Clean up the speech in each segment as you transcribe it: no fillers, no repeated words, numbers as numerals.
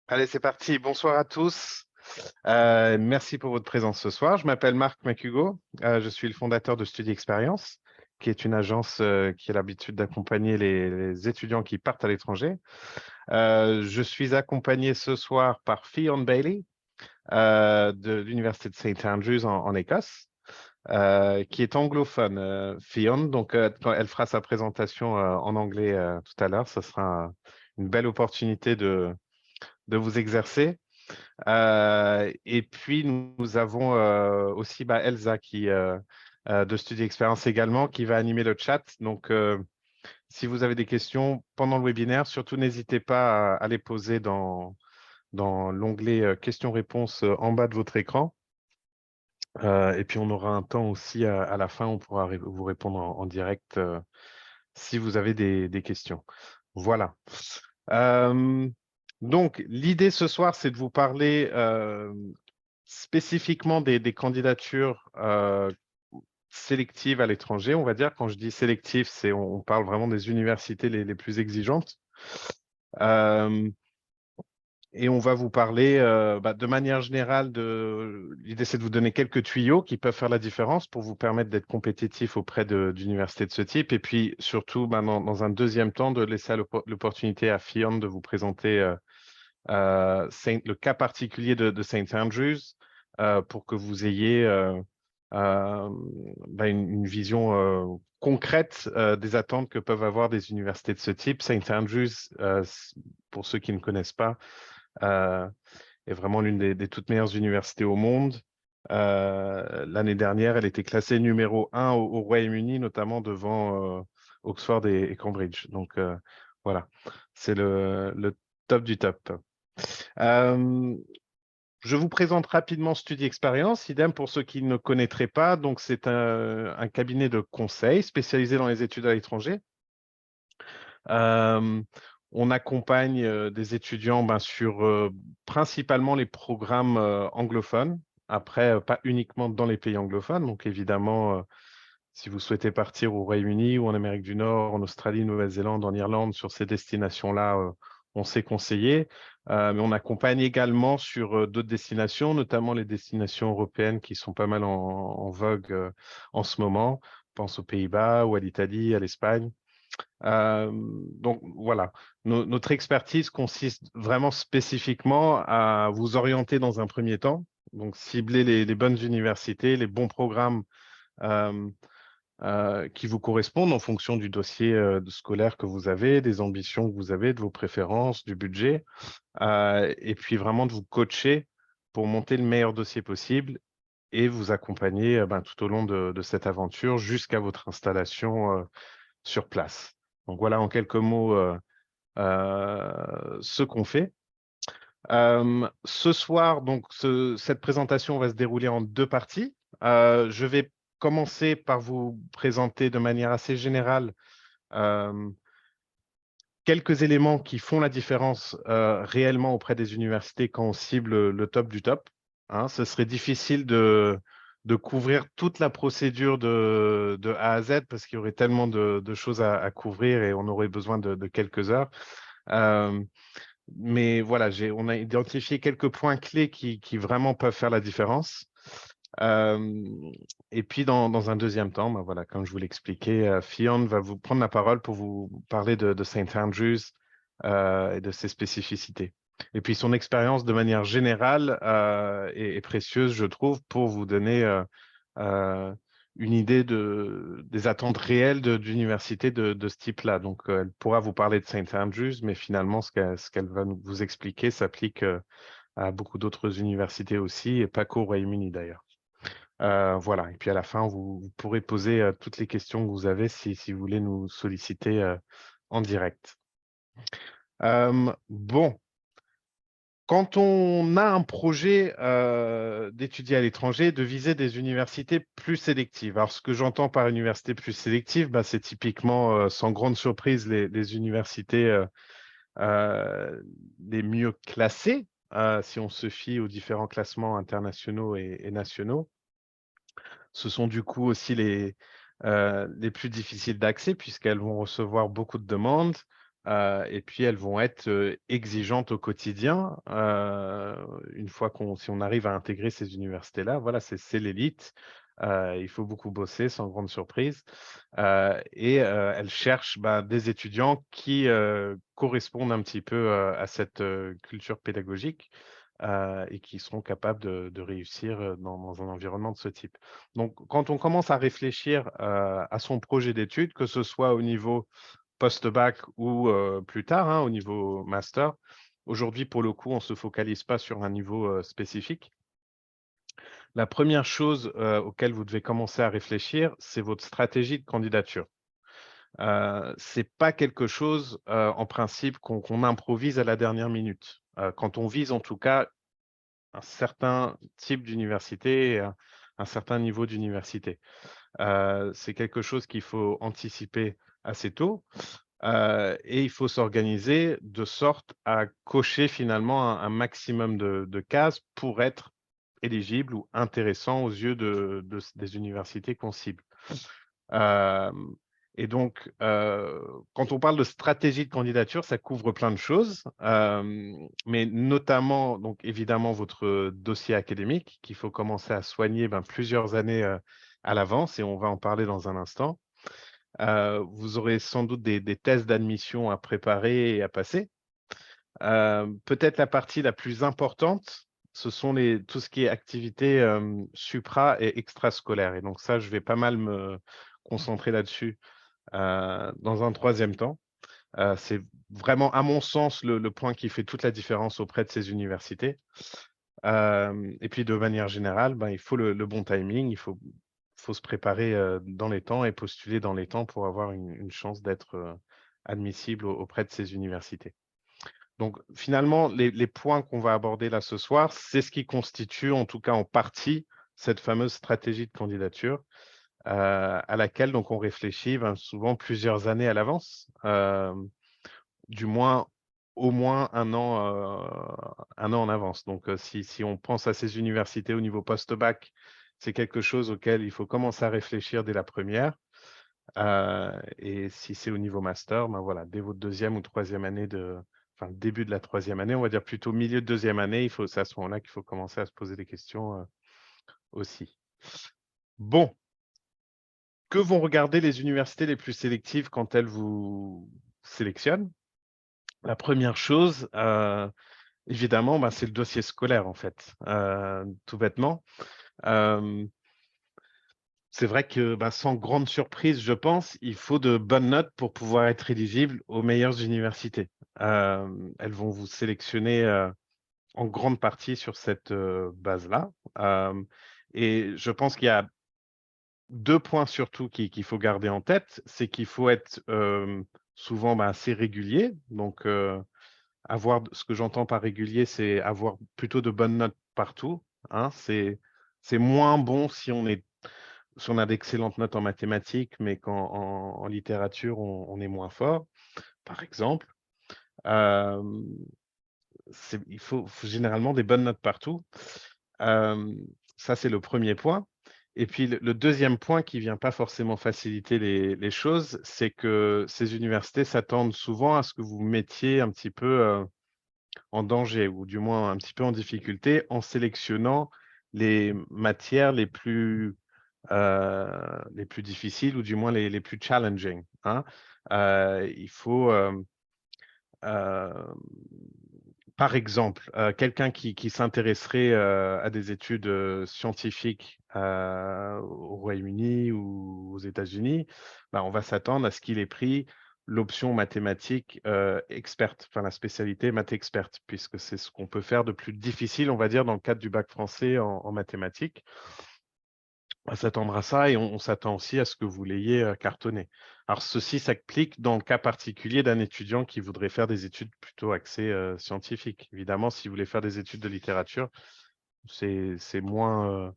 Allez, c'est parti. Bonsoir à tous. Merci pour votre présence ce soir. Je m'appelle Marc Macugo. Je suis le fondateur de Study Experience, qui est une agence qui a l'habitude d'accompagner les étudiants qui partent à l'étranger. Je suis accompagné ce soir par Fionn Bailey de l'Université de St. Andrews en Écosse, qui est anglophone. Fionn, donc quand elle fera sa présentation en anglais tout à l'heure, ce sera une belle opportunité de vous exercer. Et puis, nous avons aussi Elsa de Study Experience également qui va animer le chat. Donc, si vous avez des questions pendant le webinaire, surtout n'hésitez pas à les poser dans l'onglet questions-réponses en bas de votre écran. Et puis, on aura un temps aussi à la fin, on pourra vous répondre en direct si vous avez des questions. Voilà. Donc, l'idée ce soir, c'est de vous parler spécifiquement des candidatures sélectives à l'étranger. On va dire, quand je dis sélectives, on parle vraiment des universités les plus exigeantes. Et on va vous parler de manière générale l'idée, c'est de vous donner quelques tuyaux qui peuvent faire la différence pour vous permettre d'être compétitif auprès d'universités de ce type. Et puis surtout, dans un deuxième temps, de laisser l'opportunité à Fionn de vous présenter le cas particulier de St. Andrews pour que vous ayez une vision concrète des attentes que peuvent avoir des universités de ce type. St. Andrews, pour ceux qui ne connaissent pas, est vraiment l'une des toutes meilleures universités au monde. L'année dernière, elle était classée numéro 1 au Royaume-Uni, notamment devant Oxford et Cambridge. Donc voilà, c'est le top du top. Je vous présente rapidement Study Experience, idem pour ceux qui ne connaîtraient pas. Donc, c'est un cabinet de conseil spécialisé dans les études à l'étranger. On accompagne des étudiants sur principalement les programmes anglophones. Après, pas uniquement dans les pays anglophones. Donc, évidemment, si vous souhaitez partir au Royaume-Uni ou en Amérique du Nord, en Australie, Nouvelle-Zélande, en Irlande, sur ces destinations-là, on sait conseiller. Mais on accompagne également sur d'autres destinations, notamment les destinations européennes qui sont pas mal en vogue en ce moment. Je pense aux Pays-Bas ou à l'Italie, à l'Espagne. Donc voilà, notre expertise consiste vraiment spécifiquement à vous orienter dans un premier temps, donc cibler les bonnes universités, les bons programmes euh, qui vous correspondent en fonction du dossier scolaire que vous avez, des ambitions que vous avez, de vos préférences, du budget, et puis vraiment de vous coacher pour monter le meilleur dossier possible et vous accompagner tout au long de cette aventure jusqu'à votre installation sur place. Donc voilà en quelques mots ce qu'on fait. Ce soir, donc, cette présentation va se dérouler en deux parties. Je vais commencer par vous présenter de manière assez générale euh, quelques éléments qui font la différence réellement auprès des universités quand on cible le top du top. Hein. Ce serait difficile de couvrir toute la procédure de A à Z parce qu'il y aurait tellement de choses à couvrir et on aurait besoin de quelques heures. Euh, mais voilà, on a identifié quelques points clés qui vraiment peuvent faire la différence. Euh, et puis, dans un deuxième temps, voilà, comme je vous l'expliquais, Fionn va vous prendre la parole pour vous parler de St. Andrews et de ses spécificités. Et puis, son expérience de manière générale est précieuse, je trouve, pour vous donner euh, une idée des attentes réelles d'université de ce type-là. Donc, elle pourra vous parler de St. Andrews, mais finalement, ce qu'elle va vous expliquer s'applique à beaucoup d'autres universités aussi, et pas qu'au Royaume-Uni d'ailleurs. Voilà, et puis à la fin, vous pourrez poser toutes les questions que vous avez si vous voulez nous solliciter en direct. Bon, quand on a un projet d'étudier à l'étranger, de viser des universités plus sélectives. Alors, ce que j'entends par université plus sélective, c'est typiquement, sans grande surprise, les universités les mieux classées, si on se fie aux différents classements internationaux et nationaux. Ce sont du coup aussi les plus difficiles d'accès puisqu'elles vont recevoir beaucoup de demandes. et puis elles vont être exigeantes au quotidien. Une fois si on arrive à intégrer ces universités-là, voilà, c'est l'élite. Il faut beaucoup bosser, sans grande surprise. Et elles cherchent des étudiants qui correspondent un petit peu à cette culture pédagogique et qui seront capables de réussir dans un environnement de ce type. Donc, quand on commence à réfléchir à son projet d'études, que ce soit au niveau post-bac ou plus tard, hein, au niveau master, aujourd'hui, pour le coup, on ne se focalise pas sur un niveau spécifique. La première chose auquel vous devez commencer à réfléchir, c'est votre stratégie de candidature. C'est pas quelque chose, en principe, qu'on improvise à la dernière minute. Quand on vise, en tout cas, un certain type d'université et un certain niveau d'université. C'est quelque chose qu'il faut anticiper assez tôt, et il faut s'organiser de sorte à cocher finalement un maximum de cases pour être éligible ou intéressant aux yeux des universités qu'on cible. Hem Et donc, quand on parle de stratégie de candidature, ça couvre plein de choses, mais notamment, donc évidemment, votre dossier académique qu'il faut commencer à soigner, plusieurs années, à l'avance, et on va en parler dans un instant. Vous aurez sans doute des tests d'admission à préparer et à passer. Peut-être la partie la plus importante, ce sont tout ce qui est activités, supra et extrascolaires, et donc ça, je vais pas mal me concentrer là-dessus, dans un troisième temps. C'est vraiment, à mon sens, le point qui fait toute la différence auprès de ces universités. Et puis de manière générale, il faut le bon timing, il faut se préparer, dans les temps et postuler dans les temps pour avoir une chance d'être, admissible auprès de ces universités. Donc finalement, les points qu'on va aborder là ce soir, c'est ce qui constitue, en tout cas en partie, cette fameuse stratégie de candidature, à laquelle donc on réfléchit, souvent plusieurs années à l'avance, du moins, au moins 1 an, 1 an en avance. Donc si on pense à ces universités au niveau post-bac, c'est quelque chose auquel il faut commencer à réfléchir dès la première. Et si c'est au niveau master, voilà, dès votre deuxième ou troisième année le début de la troisième année, on va dire plutôt milieu de deuxième année, c'est à ce moment-là qu'il faut commencer à se poser des questions, aussi. Bon, que vont regarder les universités les plus sélectives quand elles vous sélectionnent? La première chose, évidemment, c'est le dossier scolaire, en fait, tout bêtement. Hem, c'est vrai que, sans grande surprise, je pense, il faut de bonnes notes pour pouvoir être éligible aux meilleures universités. Elles vont vous sélectionner, en grande partie sur cette, base-là. Et je pense qu'il y a 2 points surtout qu'il faut garder en tête. C'est qu'il faut être, souvent, assez régulier. Donc, ce que j'entends par régulier, c'est avoir plutôt de bonnes notes partout, hein. C'est moins bon si on a d'excellentes notes en mathématiques, mais qu'en littérature, on est moins fort, par exemple. Hem, il faut généralement des bonnes notes partout. Hem, Ça, c'est le premier point. Et puis le 2e point qui vient pas forcément faciliter les choses, c'est que ces universités s'attendent souvent à ce que vous vous mettiez un petit peu, en danger, ou du moins un petit peu en difficulté, en sélectionnant les matières les plus difficiles, ou du moins les plus challenging, hein. Il faut, hem, par exemple, quelqu'un qui s'intéresserait, à des études, scientifiques, au Royaume-Uni ou aux États-Unis, on va s'attendre à ce qu'il ait pris l'option mathématiques, experte, enfin la spécialité maths experte, puisque c'est ce qu'on peut faire de plus difficile, on va dire, dans le cadre du bac français en mathématiques. On va s'attendre à ça, et on s'attend aussi à ce que vous l'ayez, cartonné. Alors ceci s'applique dans le cas particulier d'un étudiant qui voudrait faire des études plutôt axées, scientifiques. Évidemment, si vous voulez faire des études de littérature, c'est moins,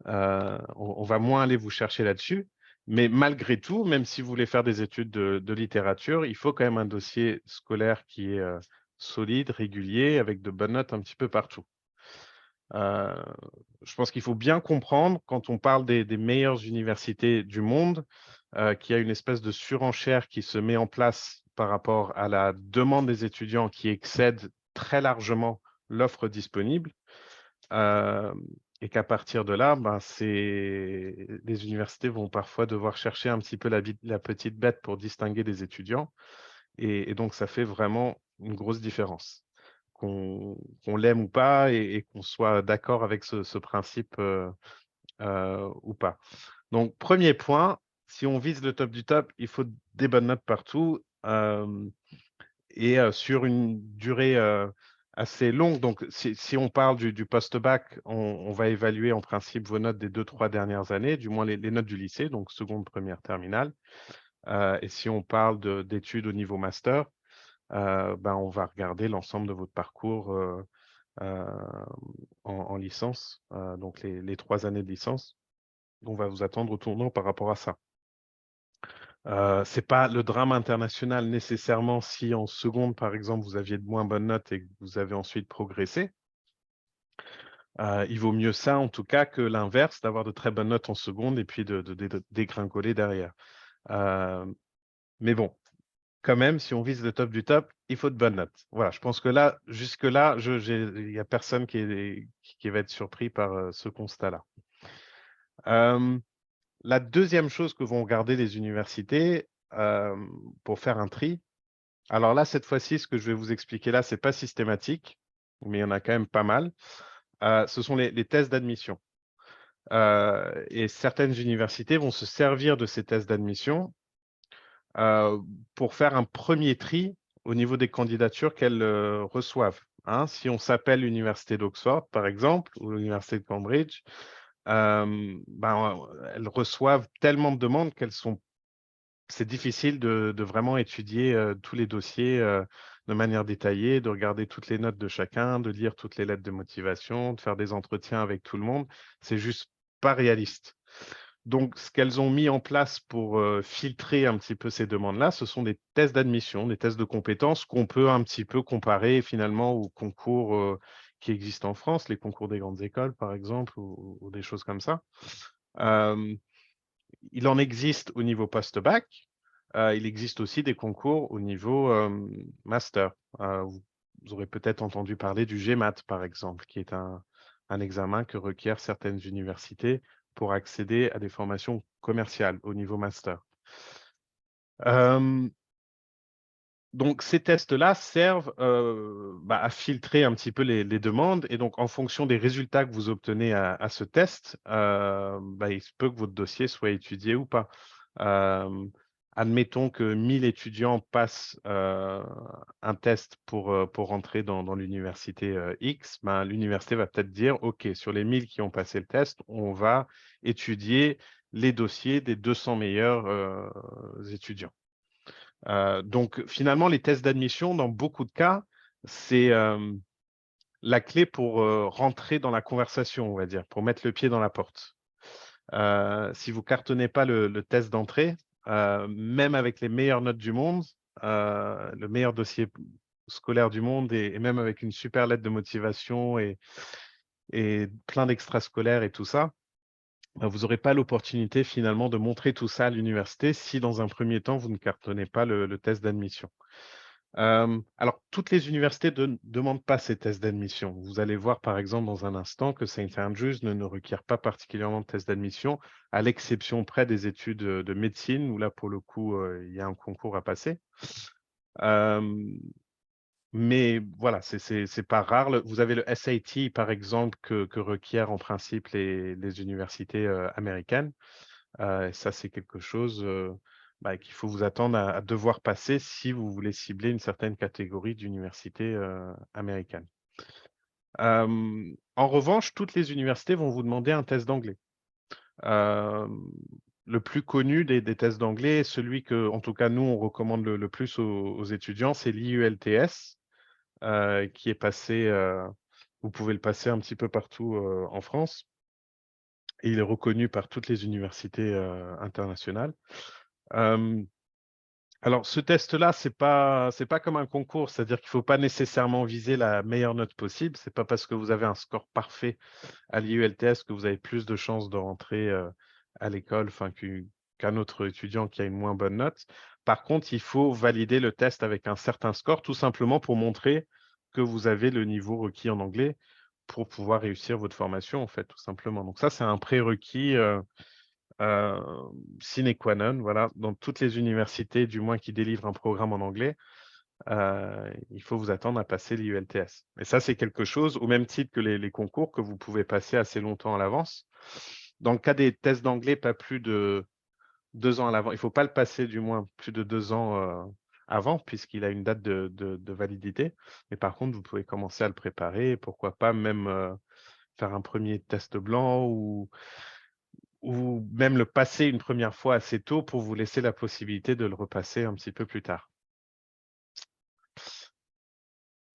on va moins aller vous chercher là-dessus. Mais malgré tout, même si vous voulez faire des études de littérature, il faut quand même un dossier scolaire qui est, solide, régulier, avec de bonnes notes un petit peu partout. Heu, je pense qu'il faut bien comprendre, quand on parle des meilleures universités du monde, qu'il y a une espèce de surenchère qui se met en place par rapport à la demande des étudiants qui excède très largement l'offre disponible. Et qu'à partir de là, ben, les universités vont parfois devoir chercher un petit peu la petite bête pour distinguer des étudiants. Et donc, ça fait vraiment une grosse différence. Qu'on l'aime ou pas et qu'on soit d'accord avec ce principe ou pas. Donc, premier point, si on vise le top du top, il faut des bonnes notes partout et sur une durée assez longue. Donc, si on parle du post-bac, on va évaluer en principe vos notes des 2-3 dernières années, du moins les notes du lycée, donc seconde, première, terminale. Et si on parle d'études au niveau master, ben, on va regarder l'ensemble de votre parcours en licence, donc les 3 années de licence. On va vous attendre au tournant par rapport à ça. C'est pas le drame international nécessairement si en seconde, par exemple, vous aviez de moins bonnes notes et que vous avez ensuite progressé. Il vaut mieux ça, en tout cas, que l'inverse, d'avoir de très bonnes notes en seconde et puis de dégringoler derrière. Mais bon, quand même, si on vise le top du top, il faut de bonnes notes. Voilà, je pense que là, jusque-là, il n'y a personne qui va être surpris par ce constat-là. La deuxième chose que vont regarder les universités pour faire un tri, alors là, cette fois-ci, ce que je vais vous expliquer là, ce n'est pas systématique, mais il y en a quand même pas mal. Ce sont les tests d'admission. Et certaines universités vont se servir de ces tests d'admission pour faire un premier tri au niveau des candidatures qu'elles reçoivent. Hein. Si on s'appelle l'université d'Oxford, par exemple, ou l'université de Cambridge, ben, elles reçoivent tellement de demandes c'est difficile de vraiment étudier tous les dossiers de manière détaillée, de regarder toutes les notes de chacun, de lire toutes les lettres de motivation, de faire des entretiens avec tout le monde. C'est juste pas réaliste. Donc, ce qu'elles ont mis en place pour filtrer un petit peu ces demandes-là, ce sont des tests d'admission, des tests de compétences qu'on peut un petit peu comparer finalement aux concours qui existent en France, les concours des grandes écoles, par exemple, ou des choses comme ça. Il en existe au niveau post-bac. Il existe aussi des concours au niveau master. Vous aurez peut-être entendu parler du GMAT, par exemple, qui est un examen que requièrent certaines universités pour accéder à des formations commerciales au niveau master. Donc, ces tests-là servent à filtrer un petit peu les demandes. Et donc, en fonction des résultats que vous obtenez à ce test, il se peut que votre dossier soit étudié ou pas. Admettons que 1000 étudiants passent un test pour rentrer dans l'université X. L'université va peut-être dire, OK, sur les 1000 qui ont passé le test, on va étudier les dossiers des 200 meilleurs étudiants. Donc, finalement, les tests d'admission, dans beaucoup de cas, c'est la clé pour rentrer dans la conversation, on va dire, pour mettre le pied dans la porte. Si vous cartonnez pas le test d'entrée, même avec les meilleures notes du monde, le meilleur dossier scolaire du monde et même avec une super lettre de motivation et plein d'extrascolaires et tout ça, vous n'aurez pas l'opportunité finalement de montrer tout ça à l'université si dans un premier temps, vous ne cartonnez pas le test d'admission. Alors, toutes les universités ne demandent pas ces tests d'admission. Vous allez voir par exemple dans un instant que St. Andrews ne requiert pas particulièrement de tests d'admission, à l'exception près des études de médecine, où là pour le coup, il y a un concours à passer. Mais voilà, c'est pas rare. Vous avez le SAT, par exemple, que requièrent en principe les universités américaines. Ça, c'est quelque chose qu'il faut vous attendre à devoir passer si vous voulez cibler une certaine catégorie d'universités américaines. En revanche, toutes les universités vont vous demander un test d'anglais. Le plus connu des tests d'anglais, celui que, en tout cas, nous, on recommande le plus aux étudiants, c'est l'IULTS. Qui est passé, vous pouvez le passer un petit peu partout en France. Et il est reconnu par toutes les universités internationales. Alors, ce test-là, c'est pas comme un concours, c'est-à-dire qu'il ne faut pas nécessairement viser la meilleure note possible. Ce n'est pas parce que vous avez un score parfait à l'IULTS que vous avez plus de chances de rentrer à l'école qu'un autre étudiant qui a une moins bonne note. Par contre, il faut valider le test avec un certain score, tout simplement pour montrer que vous avez le niveau requis en anglais pour pouvoir réussir votre formation, en fait, tout simplement. Donc ça, c'est un prérequis heu, sine qua non, voilà, dans toutes les universités, du moins qui délivrent un programme en anglais, il faut vous attendre à passer l'IELTS. Et ça, c'est quelque chose, au même titre que les concours, que vous pouvez passer assez longtemps à l'avance. Dans le cas des tests d'anglais, pas plus de 2 ans à l'avant. Il ne faut pas le passer du moins plus de 2 ans, avant, puisqu'il a une date de validité. Mais par contre, vous pouvez commencer à le préparer et pourquoi pas même, faire un premier test blanc ou même le passer une première fois assez tôt pour vous laisser la possibilité de le repasser un petit peu plus tard.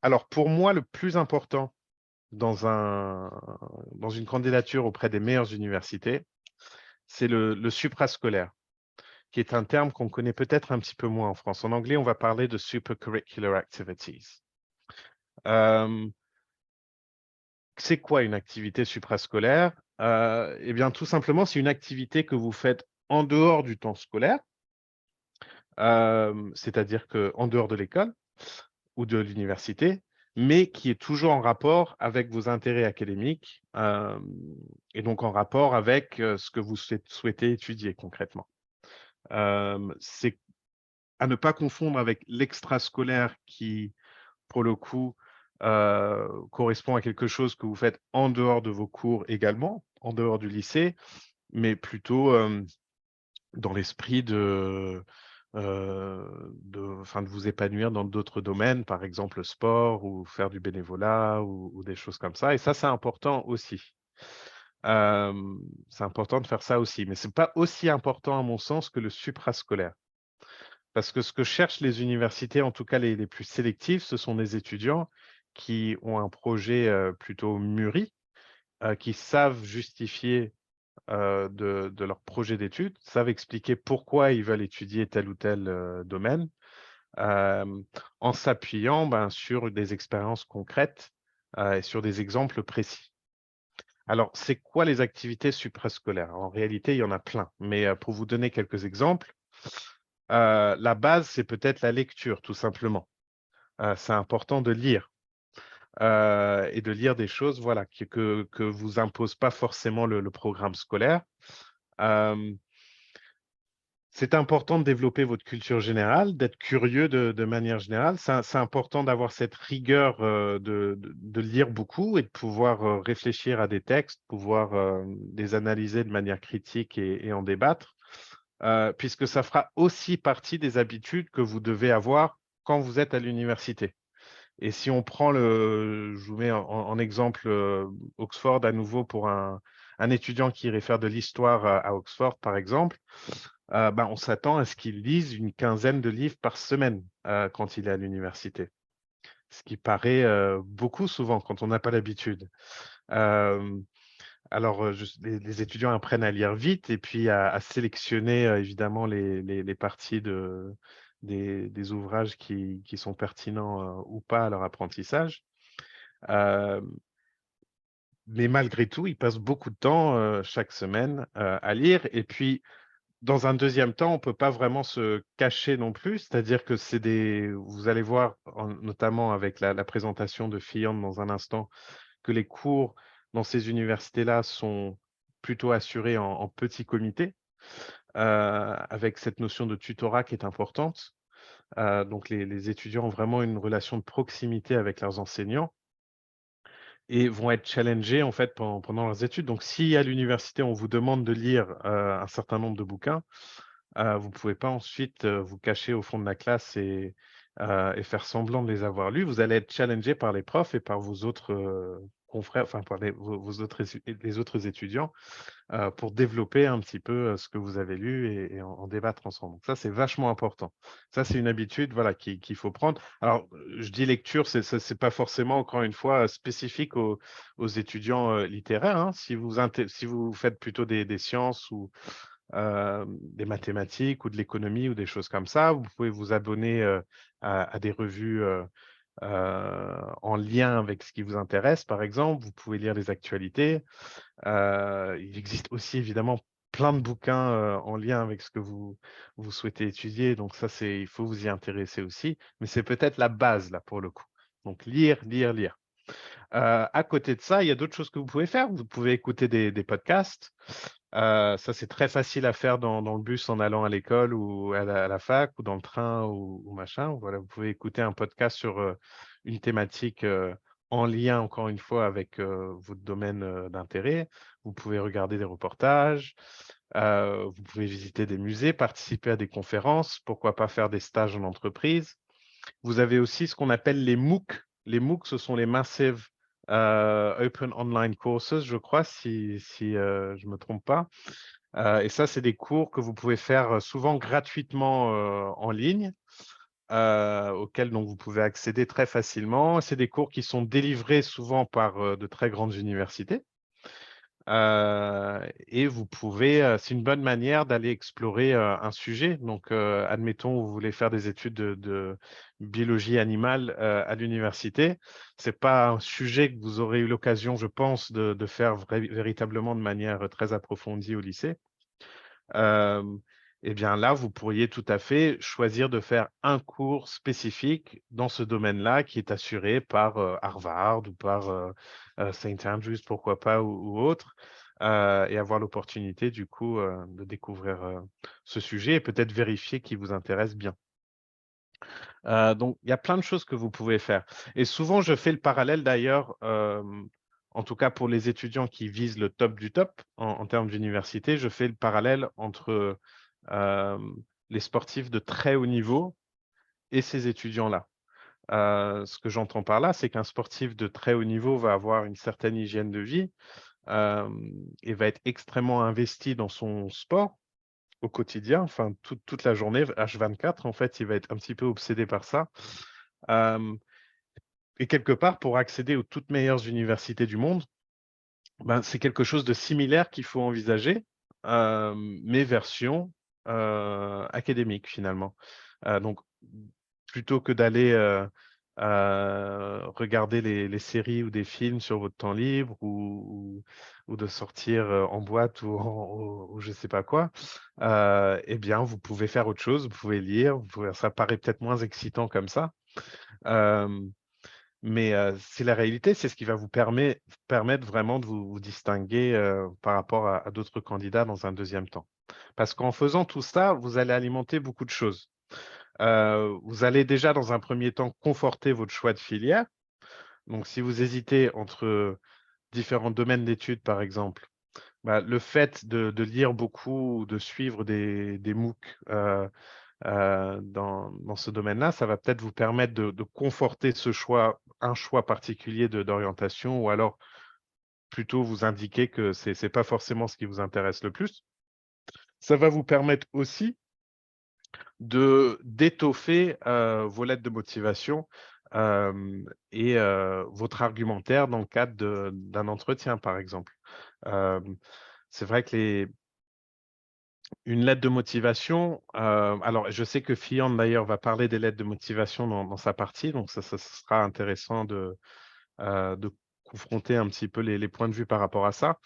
Alors pour moi, le plus important dans dans une candidature auprès des meilleures universités, c'est le suprascolaire, qui est un terme qu'on connaît peut-être un petit peu moins en France. En anglais, on va parler de supercurricular activities. Hem, c'est quoi une activité suprascolaire? Eh bien, tout simplement, c'est une activité que vous faites en dehors du temps scolaire, c'est-à-dire qu'en dehors de l'école ou de l'université, mais qui est toujours en rapport avec vos intérêts académiques, et donc en rapport avec, ce que vous souhaitez étudier concrètement. C'est à ne pas confondre avec l'extrascolaire qui, pour le coup, correspond à quelque chose que vous faites en dehors de vos cours également, en dehors du lycée, mais plutôt, dans l'esprit de vous épanouir dans d'autres domaines, par exemple le sport ou faire du bénévolat ou des choses comme ça et ça, c'est important aussi. C'est important de faire ça aussi, mais c'est pas aussi important à mon sens que le suprascolaire. Parce que ce que cherchent les universités, en tout cas les plus sélectives, ce sont des étudiants qui ont un projet, plutôt mûri, qui savent justifier de leur projet d'études, savent expliquer pourquoi ils veulent étudier tel ou tel, domaine, hem, en s'appuyant, ben, sur des expériences concrètes, et sur des exemples précis. Alors, c'est quoi les activités suprascolaires? En réalité, il y en a plein, mais, pour vous donner quelques exemples, la base, c'est peut-être la lecture, tout simplement. C'est important de lire, et de lire des choses, voilà, que vous impose pas forcément le programme scolaire. Hem, c'est important de développer votre culture générale, d'être curieux de manière générale. C'est important d'avoir cette rigueur, de lire beaucoup et de pouvoir, réfléchir à des textes, pouvoir, les analyser de manière critique et en débattre, puisque ça fera aussi partie des habitudes que vous devez avoir quand vous êtes à l'université. Et si on prend je vous mets en exemple, Oxford à nouveau pour un étudiant qui irait faire de l'histoire à Oxford, par exemple, ben, on s'attend à ce qu'il lise une quinzaine de livres par semaine, quand il est à l'université. Ce qui paraît, beaucoup souvent quand on n'a pas l'habitude. Hem, alors, juste les étudiants apprennent à lire vite et puis à sélectionner, évidemment les parties des ouvrages qui sont pertinents, ou pas à leur apprentissage. Hem, mais malgré tout, ils passent beaucoup de temps, chaque semaine, à lire et puis dans un deuxième temps, on peut pas vraiment se cacher non plus, c'est-à-dire que vous allez voir notamment avec la présentation de Fillon dans un instant, que les cours dans ces universités-là sont plutôt assurés en petit comité, avec cette notion de tutorat qui est importante. Donc les étudiants ont vraiment une relation de proximité avec leurs enseignants et vont être challengés en fait pendant leurs études. Donc si à l'université on vous demande de lire, un certain nombre de bouquins, vous pouvez pas ensuite, vous cacher au fond de la classe et faire semblant de les avoir lus. Vous allez être challengé par les profs et par vos autres, confrères, enfin par vos autres les autres étudiants, pour développer un petit peu, ce que vous avez lu et en débattre ensemble. Donc ça, c'est vachement important. Ça, c'est une habitude, voilà, qu'il faut prendre. Alors, je dis lecture, c'est pas forcément, encore une fois, spécifique aux étudiants, littéraires, hein. Si vous faites plutôt des sciences ou des mathématiques ou de l'économie ou des choses comme ça. Vous pouvez vous abonner, à des revues, en lien avec ce qui vous intéresse, par exemple. Vous pouvez lire les actualités. Il existe aussi évidemment plein de bouquins en lien avec ce que vous souhaitez étudier. Donc ça, il faut vous y intéresser aussi. Mais c'est peut-être la base, là, pour le coup. Donc lire, lire, lire. À côté de ça, il y a d'autres choses que vous pouvez faire. Vous pouvez écouter des podcasts. Ça, c'est très facile à faire dans le bus en allant à l'école ou à la fac ou dans le train ou machin. Voilà, vous pouvez écouter un podcast sur une thématique en lien, encore une fois, avec votre domaine d'intérêt. Vous pouvez regarder des reportages. Vous pouvez visiter des musées, participer à des conférences. Pourquoi pas faire des stages en entreprise. Vous avez aussi ce qu'on appelle les MOOC. Les MOOC, ce sont les Massive Open Online Courses, je crois, si je ne me trompe pas. Et ça, c'est des cours que vous pouvez faire souvent gratuitement en ligne, auxquels donc, vous pouvez accéder très facilement. C'est des cours qui sont délivrés souvent par de très grandes universités. Et vous pouvez, c'est une bonne manière d'aller explorer un sujet. Donc, admettons, vous voulez faire des études de biologie animale à l'université. C'est pas un sujet que vous aurez eu l'occasion, je pense, de faire véritablement de manière très approfondie au lycée. Eh bien là, vous pourriez tout à fait choisir de faire un cours spécifique dans ce domaine-là qui est assuré par Harvard ou par St. Andrews, pourquoi pas, ou autre, et avoir l'opportunité du coup de découvrir ce sujet et peut-être vérifier qu'il vous intéresse bien. Donc, il y a plein de choses que vous pouvez faire. Et souvent, je fais le parallèle d'ailleurs, en tout cas pour les étudiants qui visent le top du top en termes d'université, je fais le parallèle entre les sportifs de très haut niveau et ces étudiants-là. Ce que j'entends par là, c'est qu'un sportif de très haut niveau va avoir une certaine hygiène de vie et va être extrêmement investi dans son sport au quotidien, enfin toute la journée, H24, en fait, il va être un petit peu obsédé par ça. Et quelque part, pour accéder aux toutes meilleures universités du monde, ben, c'est quelque chose de similaire qu'il faut envisager, mais version académique finalement. Donc, plutôt que d'aller regarder les séries ou des films sur votre temps libre ou de sortir en boîte ou je ne sais pas quoi, eh bien, vous pouvez faire autre chose, vous pouvez lire, ça paraît peut-être moins excitant comme ça. Mais c'est la réalité, c'est ce qui va vous permettre vraiment de vous distinguer par rapport à d'autres candidats dans un deuxième temps. Parce qu'en faisant tout ça, vous allez alimenter beaucoup de choses. Vous allez déjà, dans un premier temps, conforter votre choix de filière. Donc, si vous hésitez entre différents domaines d'études, par exemple, bah, le fait de lire beaucoup ou de suivre des MOOC dans ce domaine-là, ça va peut-être vous permettre de conforter ce choix, un choix particulier d'orientation, ou alors plutôt vous indiquer que ce n'est pas forcément ce qui vous intéresse le plus. Ça va vous permettre aussi d'étoffer vos lettres de motivation et votre argumentaire dans le cadre d'un entretien, par exemple. C'est vrai que une lettre de motivation, alors je sais que Fion d'ailleurs va parler des lettres de motivation dans sa partie, donc ça sera intéressant de confronter un petit peu les points de vue par rapport à ça.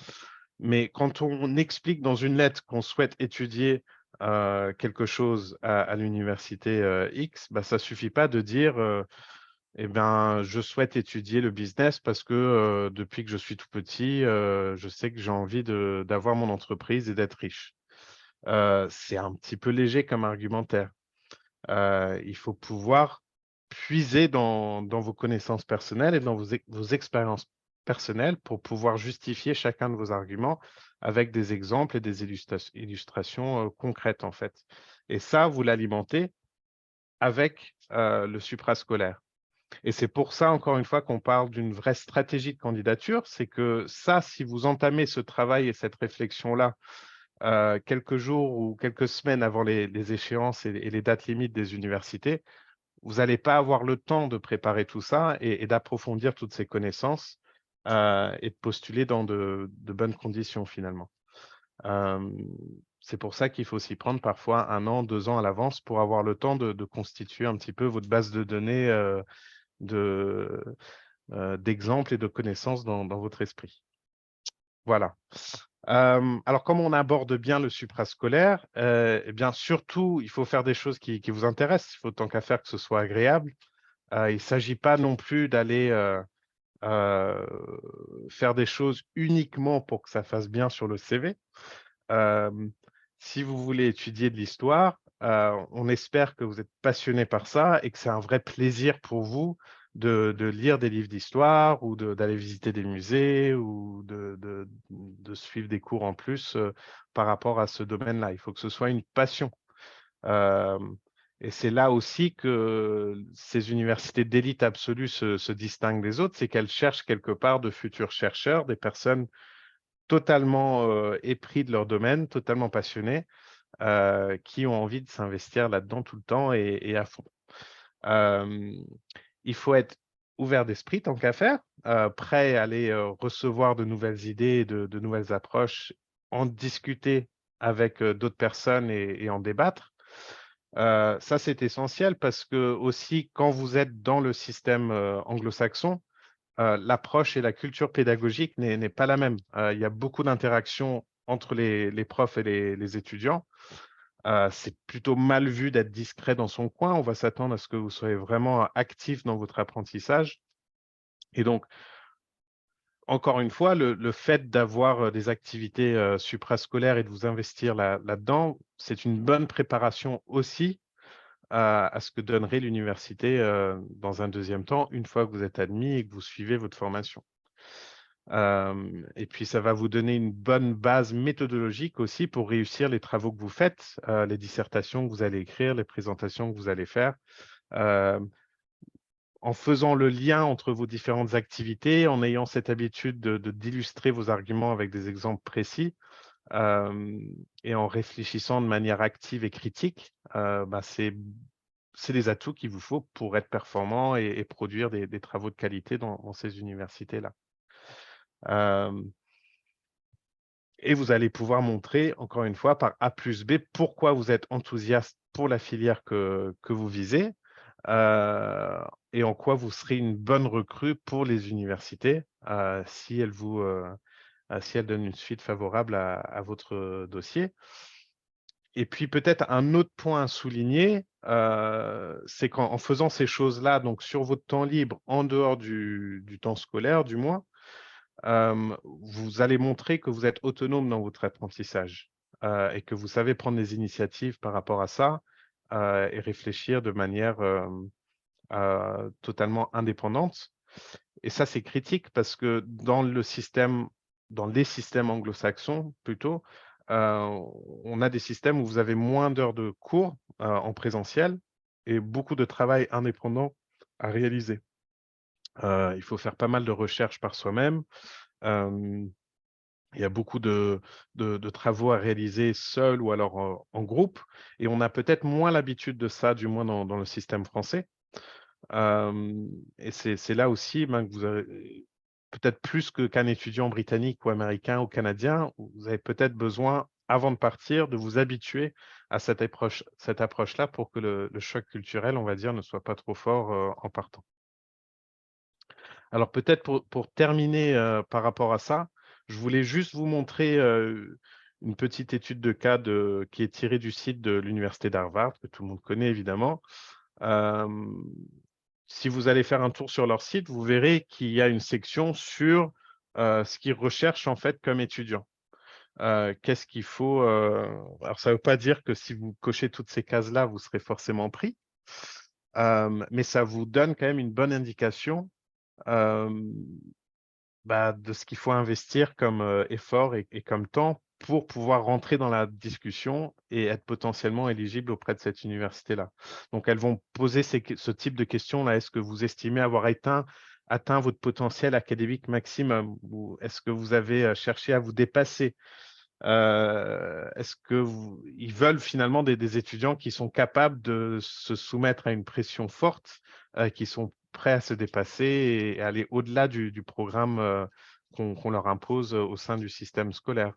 Mais quand on explique dans une lettre qu'on souhaite étudier quelque chose à l'université X, bah, ça ne suffit pas de dire eh ben, je souhaite étudier le business parce que depuis que je suis tout petit, je sais que j'ai envie d'avoir mon entreprise et d'être riche. C'est un petit peu léger comme argumentaire. Il faut pouvoir puiser dans vos connaissances personnelles et dans vos expériences personnelles pour pouvoir justifier chacun de vos arguments avec des exemples et des illustrations concrètes, en fait. Et ça, vous l'alimentez avec le suprascolaire. Et c'est pour ça, encore une fois, qu'on parle d'une vraie stratégie de candidature. C'est que ça, si vous entamez ce travail et cette réflexion-là quelques jours ou quelques semaines avant les échéances et les dates limites des universités, vous n'allez pas avoir le temps de préparer tout ça et d'approfondir toutes ces connaissances et de postuler dans de bonnes conditions finalement. C'est pour ça qu'il faut s'y prendre parfois 1 an, 2 ans à l'avance pour avoir le temps de constituer un petit peu votre base de données d'exemples et de connaissances dans votre esprit. Voilà. Alors, comme on aborde bien le suprascolaire, eh bien, surtout, il faut faire des choses qui vous intéressent. Il faut tant qu'à faire que ce soit agréable. Il ne s'agit pas non plus d'aller faire des choses uniquement pour que ça fasse bien sur le CV. Hem, Si vous voulez étudier de l'histoire, on espère que vous êtes passionné par ça et que c'est un vrai plaisir pour vous de lire des livres d'histoire ou d'aller visiter des musées ou de suivre des cours en plus, par rapport à ce domaine-là. Il faut que ce soit une passion. Hem Et c'est là aussi que ces universités d'élite absolue se distinguent des autres, c'est qu'elles cherchent quelque part de futurs chercheurs, des personnes totalement, épris de leur domaine, totalement passionnés, qui ont envie de s'investir là-dedans tout le temps et à fond. Hem, il faut être ouvert d'esprit tant qu'à faire, prêt à aller, recevoir de nouvelles idées, de nouvelles approches, en discuter avec, d'autres personnes et en débattre. Ça, c'est essentiel parce que aussi quand vous êtes dans le système, anglo-saxon, l'approche et la culture pédagogique n'est pas la même. Il y a beaucoup d'interactions entre les profs et les étudiants. C'est plutôt mal vu d'être discret dans son coin. On va s'attendre à ce que vous soyez vraiment actif dans votre apprentissage et donc, encore une fois, le fait d'avoir, des activités, suprascolaires et de vous investir là-dedans, c'est une bonne préparation aussi à ce que donnerait l'université, dans un deuxième temps, une fois que vous êtes admis et que vous suivez votre formation. Et puis ça va vous donner une bonne base méthodologique aussi pour réussir les travaux que vous faites, les dissertations que vous allez écrire, les présentations que vous allez faire. Hem, En faisant le lien entre vos différentes activités, en ayant cette habitude d'illustrer vos arguments avec des exemples précis, hem et en réfléchissant de manière active et critique, bah, c'est les atouts qu'il vous faut pour être performant et produire des travaux de qualité dans ces universités-là. Hem Et vous allez pouvoir montrer, encore une fois, par A plus B, pourquoi vous êtes enthousiaste pour la filière que vous visez, heu et en quoi vous serez une bonne recrue pour les universités, si elles donnent une suite favorable à votre, dossier. Et puis peut-être un autre point à souligner, c'est qu'en faisant ces choses-là, donc sur votre temps libre, en dehors du temps scolaire du moins, vous allez montrer que vous êtes autonome dans votre apprentissage, et que vous savez prendre des initiatives par rapport à ça, et réfléchir de manière, totalement indépendante. Et ça, c'est critique parce que dans les systèmes anglo-saxons plutôt, on a des systèmes où vous avez moins d'heures de cours, en présentiel et beaucoup de travail indépendant à réaliser. Il faut faire pas mal de recherches par soi-même. Hem Il y a beaucoup de travaux à réaliser seul ou alors en groupe et on a peut-être moins l'habitude de ça, du moins dans le système français. Et c'est là aussi, ben, que vous avez peut-être plus qu'un étudiant britannique ou américain ou canadien, vous avez peut-être besoin, avant de partir, de vous habituer à cette approche-là pour que le choc culturel, on va dire, ne soit pas trop fort, en partant. Alors peut-être pour terminer, par rapport à ça, je voulais juste vous montrer, une petite étude de cas qui est tirée du site de l'université d'Harvard, que tout le monde connaît évidemment. Hem, Si vous allez faire un tour sur leur site, vous verrez qu'il y a une section sur, ce qu'ils recherchent en fait comme étudiants. Qu'est-ce qu'il faut, alors ça ne veut pas dire que si vous cochez toutes ces cases-là, vous serez forcément pris, mais ça vous donne quand même une bonne indication, hem bah, de ce qu'il faut investir comme, effort et comme temps pour pouvoir rentrer dans la discussion et être potentiellement éligible auprès de cette université-là. Donc elles vont poser ce type de questions-là. Est-ce que vous estimez avoir atteint votre potentiel académique maximum? Ou est-ce que vous avez, cherché à vous dépasser? Est-ce que vous ils veulent finalement des étudiants qui sont capables de se soumettre à une pression forte, qui sont prêts à se dépasser et aller au-delà du programme, qu'on leur impose, au sein du système scolaire.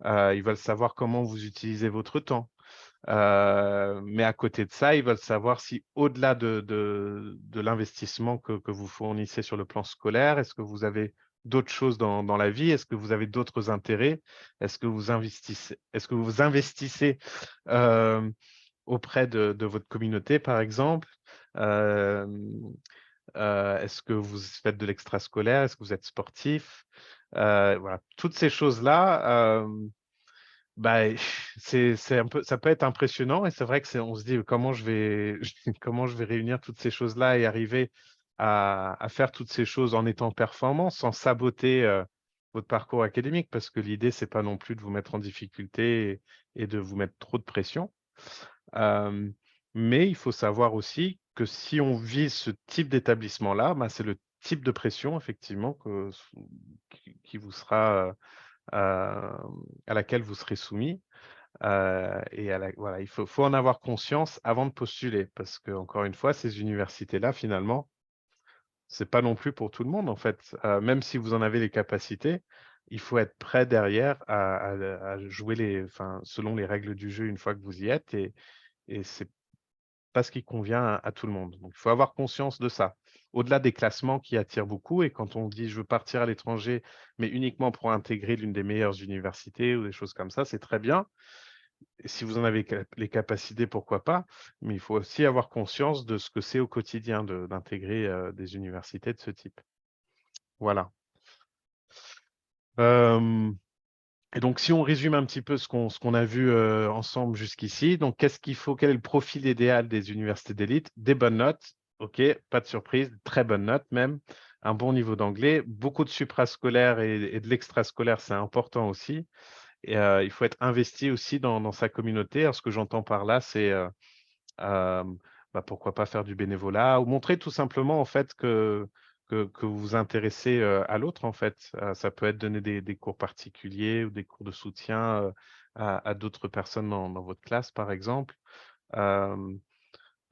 Ils veulent savoir comment vous utilisez votre temps. Mais à côté de ça, ils veulent savoir si au-delà de l'investissement que vous fournissez sur le plan scolaire, est-ce que vous avez d'autres choses dans la vie? Est-ce que vous avez d'autres intérêts? Est-ce que vous investissez auprès de votre communauté, par exemple? Hem, Est-ce que vous faites de l'extrascolaire? Est-ce que vous êtes sportif? Voilà, toutes ces choses-là, bah, c'est un peu ça peut être impressionnant et c'est vrai que on se dit: «Comment je vais comment je vais réunir toutes ces choses-là et arriver à faire toutes ces choses en étant performant, sans saboter, votre parcours académique?» parce que l'idée, c'est pas non plus de vous mettre en difficulté et de vous mettre trop de pression. Hem, mais il faut savoir aussi que si on vise ce type d'établissement-là, bah, c'est le type de pression effectivement qui vous sera, à laquelle vous serez soumis. Et voilà, il faut en avoir conscience avant de postuler parce que encore une fois, ces universités-là, finalement, c'est pas non plus pour tout le monde, en fait. Même si vous en avez les capacités, il faut être prêt derrière à jouer selon les règles du jeu une fois que vous y êtes et c'est pas ce qui convient à tout le monde. Donc il faut avoir conscience de ça. Au-delà des classements qui attirent beaucoup et quand on dit: «Je veux partir à l'étranger, mais uniquement pour intégrer l'une des meilleures universités» ou des choses comme ça, c'est très bien. Et si vous en avez les capacités, pourquoi pas, mais il faut aussi avoir conscience de ce que c'est au quotidien d'intégrer, des universités de ce type. Voilà. Hem Et donc si on résume un petit peu ce qu'on a vu, ensemble jusqu'ici, donc qu'est-ce qu'il faut? Quel est le profil idéal des universités d'élite? Des bonnes notes, OK, pas de surprise, très bonnes notes même, un bon niveau d'anglais, beaucoup de suprascolaire et de l'extrascolaire, c'est important aussi. Et il faut être investi aussi dans sa communauté. Alors ce que j'entends par là, c'est, Hem, bah, pourquoi pas faire du bénévolat ou montrer tout simplement en fait que vous vous intéressez, à l'autre en fait. Ça peut être donner des cours particuliers ou des cours de soutien, à d'autres personnes dans votre classe par exemple. Hem,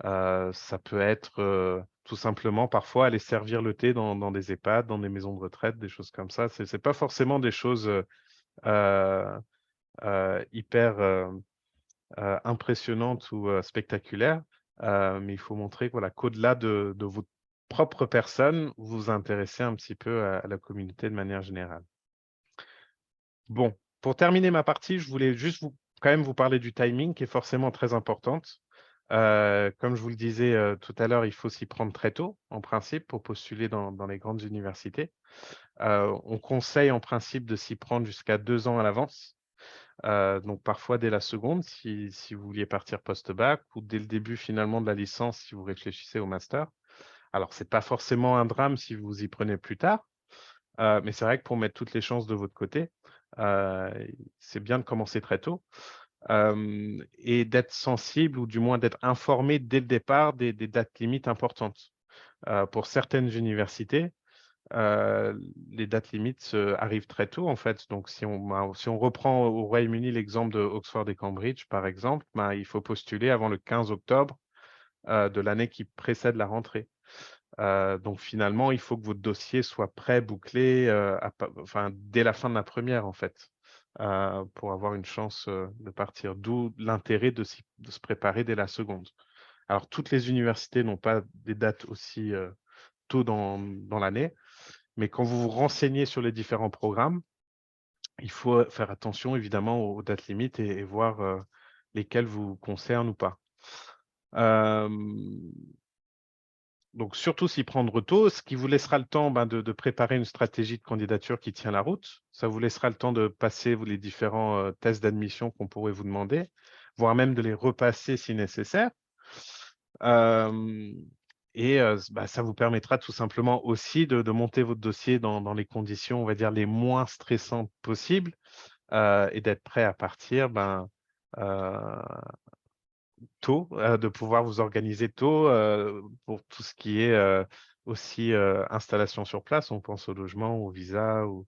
Ça peut être, tout simplement parfois aller servir le thé dans des EHPAD, dans des maisons de retraite, des choses comme ça. C'est pas forcément des choses, heu hyper, impressionnante ou spectaculaire, mais il faut montrer que voilà, qu'au-delà de votre propre personne, vous vous intéressez un petit peu à la communauté de manière générale. Bon, pour terminer ma partie, je voulais juste quand même vous parler du timing qui est forcément très importante. Comme je vous le disais, tout à l'heure, il faut s'y prendre très tôt, en principe, pour postuler dans les grandes universités. On conseille en principe de s'y prendre jusqu'à 2 ans à l'avance. Donc parfois dès la seconde si vous vouliez partir post-bac ou dès le début finalement de la licence si vous réfléchissez au master. Alors c'est pas forcément un drame si vous y prenez plus tard, mais c'est vrai que pour mettre toutes les chances de votre côté, heu, c'est bien de commencer très tôt, et d'être sensible ou du moins d'être informé dès le départ des dates limites importantes. Pour certaines universités, les dates limites, arrivent très tôt, en fait. Donc si on reprend au Royaume-Uni l'exemple de Oxford et Cambridge, par exemple, ben, il faut postuler avant le 15 octobre, de l'année qui précède la rentrée. Donc finalement, il faut que votre dossier soit prêt, bouclé, dès la fin de la première, en fait, pour avoir une chance, de partir. D'où l'intérêt de se préparer dès la seconde. Alors toutes les universités n'ont pas des dates aussi, tôt dans l'année, mais quand vous vous renseignez sur les différents programmes, il faut, faire attention évidemment aux dates limites et voir, lesquelles vous concernent ou pas. Hem, donc surtout s'y prendre tôt, ce qui vous laissera le temps, ben, de préparer une stratégie de candidature qui tient la route. Ça vous laissera le temps de passer les différents, tests d'admission qu'on pourrait vous demander, voire même de les repasser si nécessaire. Hem Et ça vous permettra tout simplement aussi de monter votre dossier dans les conditions, on va dire, les moins stressantes possibles, et d'être prêt à partir, heu, tôt, de pouvoir vous organiser tôt, pour tout ce qui est, aussi, installation sur place. On pense au logement, au visa ou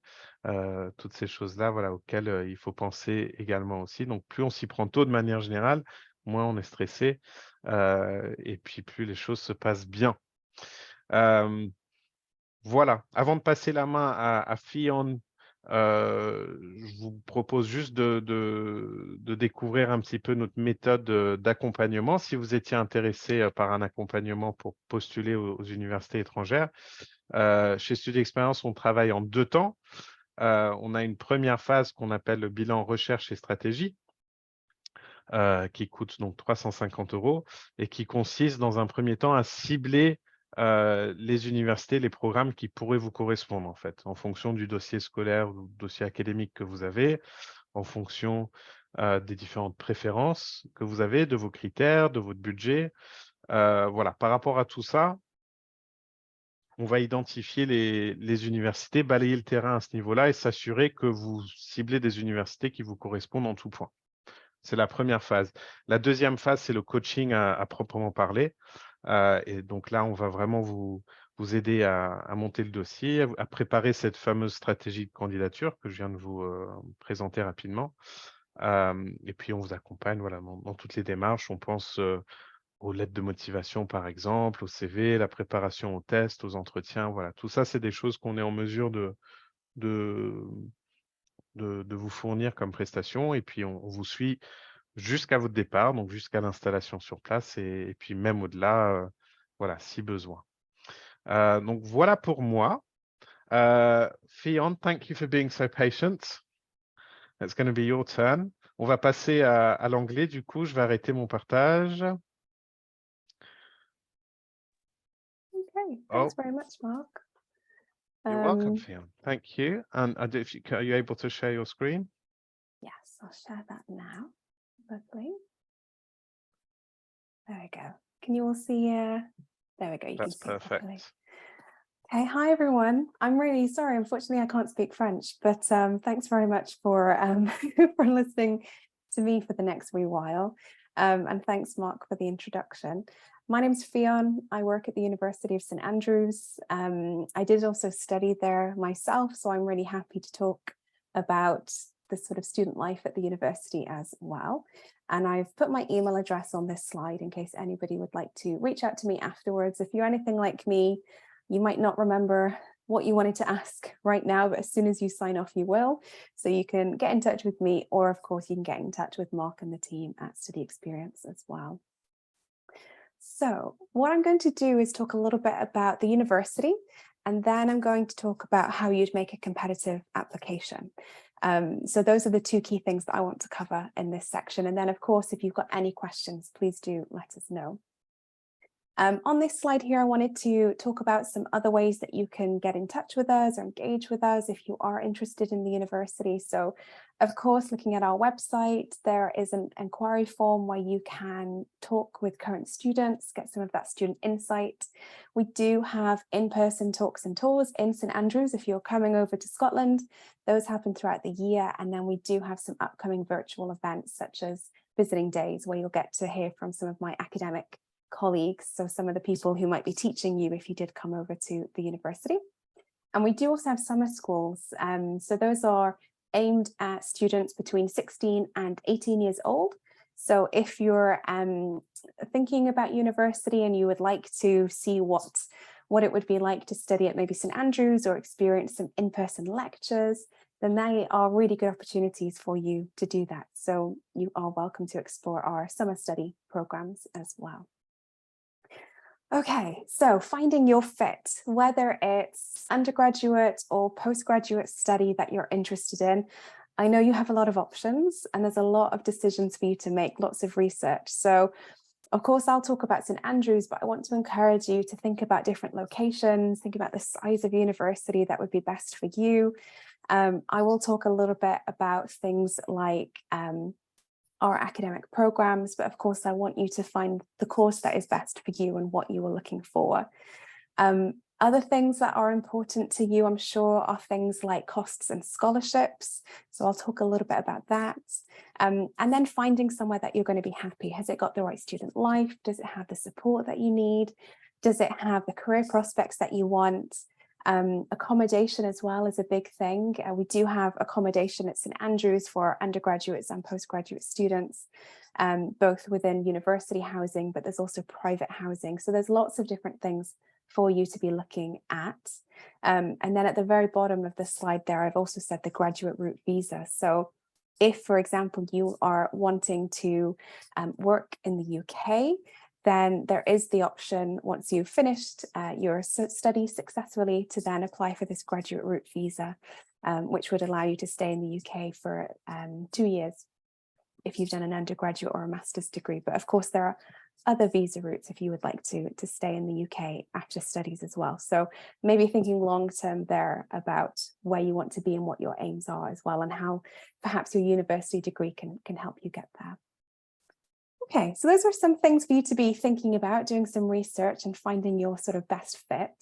toutes ces choses-là, voilà, auxquelles, il faut penser également aussi. Donc plus on s'y prend tôt de manière générale, moins on est stressé, et puis plus les choses se passent bien. Hem, voilà, avant de passer la main à Fionn, je vous propose juste de découvrir un petit peu notre méthode d'accompagnement. Si vous étiez intéressé par un accompagnement pour postuler aux universités étrangères, chez Study Experience, on travaille en 2 temps. On a une première phase qu'on appelle le bilan recherche et stratégie, qui coûte donc 350 € et qui consiste dans un premier temps à cibler les universités, les programmes qui pourraient vous correspondre en fait, en fonction du dossier scolaire ou dossier académique que vous avez, en fonction des différentes préférences que vous avez, de vos critères, de votre budget. Voilà, par rapport à tout ça, on va identifier les universités, balayer le terrain à ce niveau-là et s'assurer que vous ciblez des universités qui vous correspondent en tout point. C'est la première phase. La deuxième phase, c'est le coaching à proprement parler. Et donc là, on va vraiment vous aider à monter le dossier, à préparer cette fameuse stratégie de candidature que je viens de vous présenter rapidement. Et puis, on vous accompagne voilà, dans toutes les démarches. On pense aux lettres de motivation, par exemple, au CV, la préparation aux tests, aux entretiens. Voilà, tout ça, c'est des choses qu'on est en mesure de, de vous fournir comme prestation. Et puis, on vous suit jusqu'à votre départ, donc jusqu'à l'installation sur place et puis même au-delà, voilà, si besoin. Donc voilà pour moi. Fionn, thank you for being so patient. It's going to be your turn. On va passer à l'anglais, du coup, je vais arrêter mon partage. Okay, Oh, thanks very much, Mark. you're welcome, Fionn. Thank you. And if you, are you able to share your screen? Yes, I'll share that now. Lovely. There we go. Can you all see? There we go. You That's can see it properly. perfect. Okay, hi everyone. I'm really sorry. Unfortunately, I can't speak French, but thanks very much for for listening to me for the next wee while. And thanks, Mark, for the introduction. My name's Fionn. I work at the University of St Andrews. I did also study there myself, so I'm really happy to talk about the sort of student life at the university as well. And I've put my email address on this slide in case anybody would like to reach out to me afterwards. If you're anything like me, you might not remember what you wanted to ask right now, but as soon as you sign off, you will. So you can get in touch with me, or of course, you can get in touch with Mark and the team at Study Experience as well. So what I'm going to do is talk a little bit about the university, and then I'm going to talk about how you'd make a competitive application. So those are the two key things that I want to cover in this section. And then, of course, if you've got any questions, please do let us know. On this slide here, I wanted to talk about some other ways that you can get in touch with us or engage with us if you are interested in the university. So, of course, looking at our website, there is an inquiry form where you can talk with current students, get some of that student insight. We do have in-person talks and tours in St Andrews if you're coming over to Scotland. Those happen throughout the year. And then we do have some upcoming virtual events such as visiting days where you'll get to hear from some of my academic colleagues, so some of the people who might be teaching you if you did come over to the university. And we do also have summer schools. So those are aimed at students between 16 and 18 years old. So if you're thinking about university and you would like to see what it would be like to study at maybe St Andrews or experience some in-person lectures, then they are really good opportunities for you to do that. So you are welcome to explore our summer study programs as well. Okay, so finding your fit, whether it's undergraduate or postgraduate study that you're interested in, I know you have a lot of options and there's a lot of decisions for you to make, lots of research. So of course, I'll talk about St Andrews, but I want to encourage you to think about different locations, think about the size of university that would be best for you. I will talk a little bit about things like our academic programs, but of course I want you to find the course that is best for you and what you are looking for. Other things that are important to you, I'm sure, are things like costs and scholarships. So I'll talk a little bit about that. And then finding somewhere that you're going to be happy. Has it got the right student life? Does it have the support that you need? Does it have the career prospects that you want? Accommodation as well is a big thing. We do have accommodation at St Andrews for undergraduates and postgraduate students, both within university housing, but there's also private housing. So there's lots of different things for you to be looking at. And then at the very bottom of the slide there, I've also said the graduate route visa. So if, for example, you are wanting to work in the UK, then there is the option, once you've finished your study successfully, to then apply for this graduate route visa, which would allow you to stay in the UK for 2 years if you've done an undergraduate or a master's degree. But of course, there are other visa routes if you would like to stay in the UK after studies as well. So maybe thinking long term there about where you want to be and what your aims are as well, and how perhaps your university degree can help you get there. Okay, so those are some things for you to be thinking about, doing some research and finding your sort of best fit.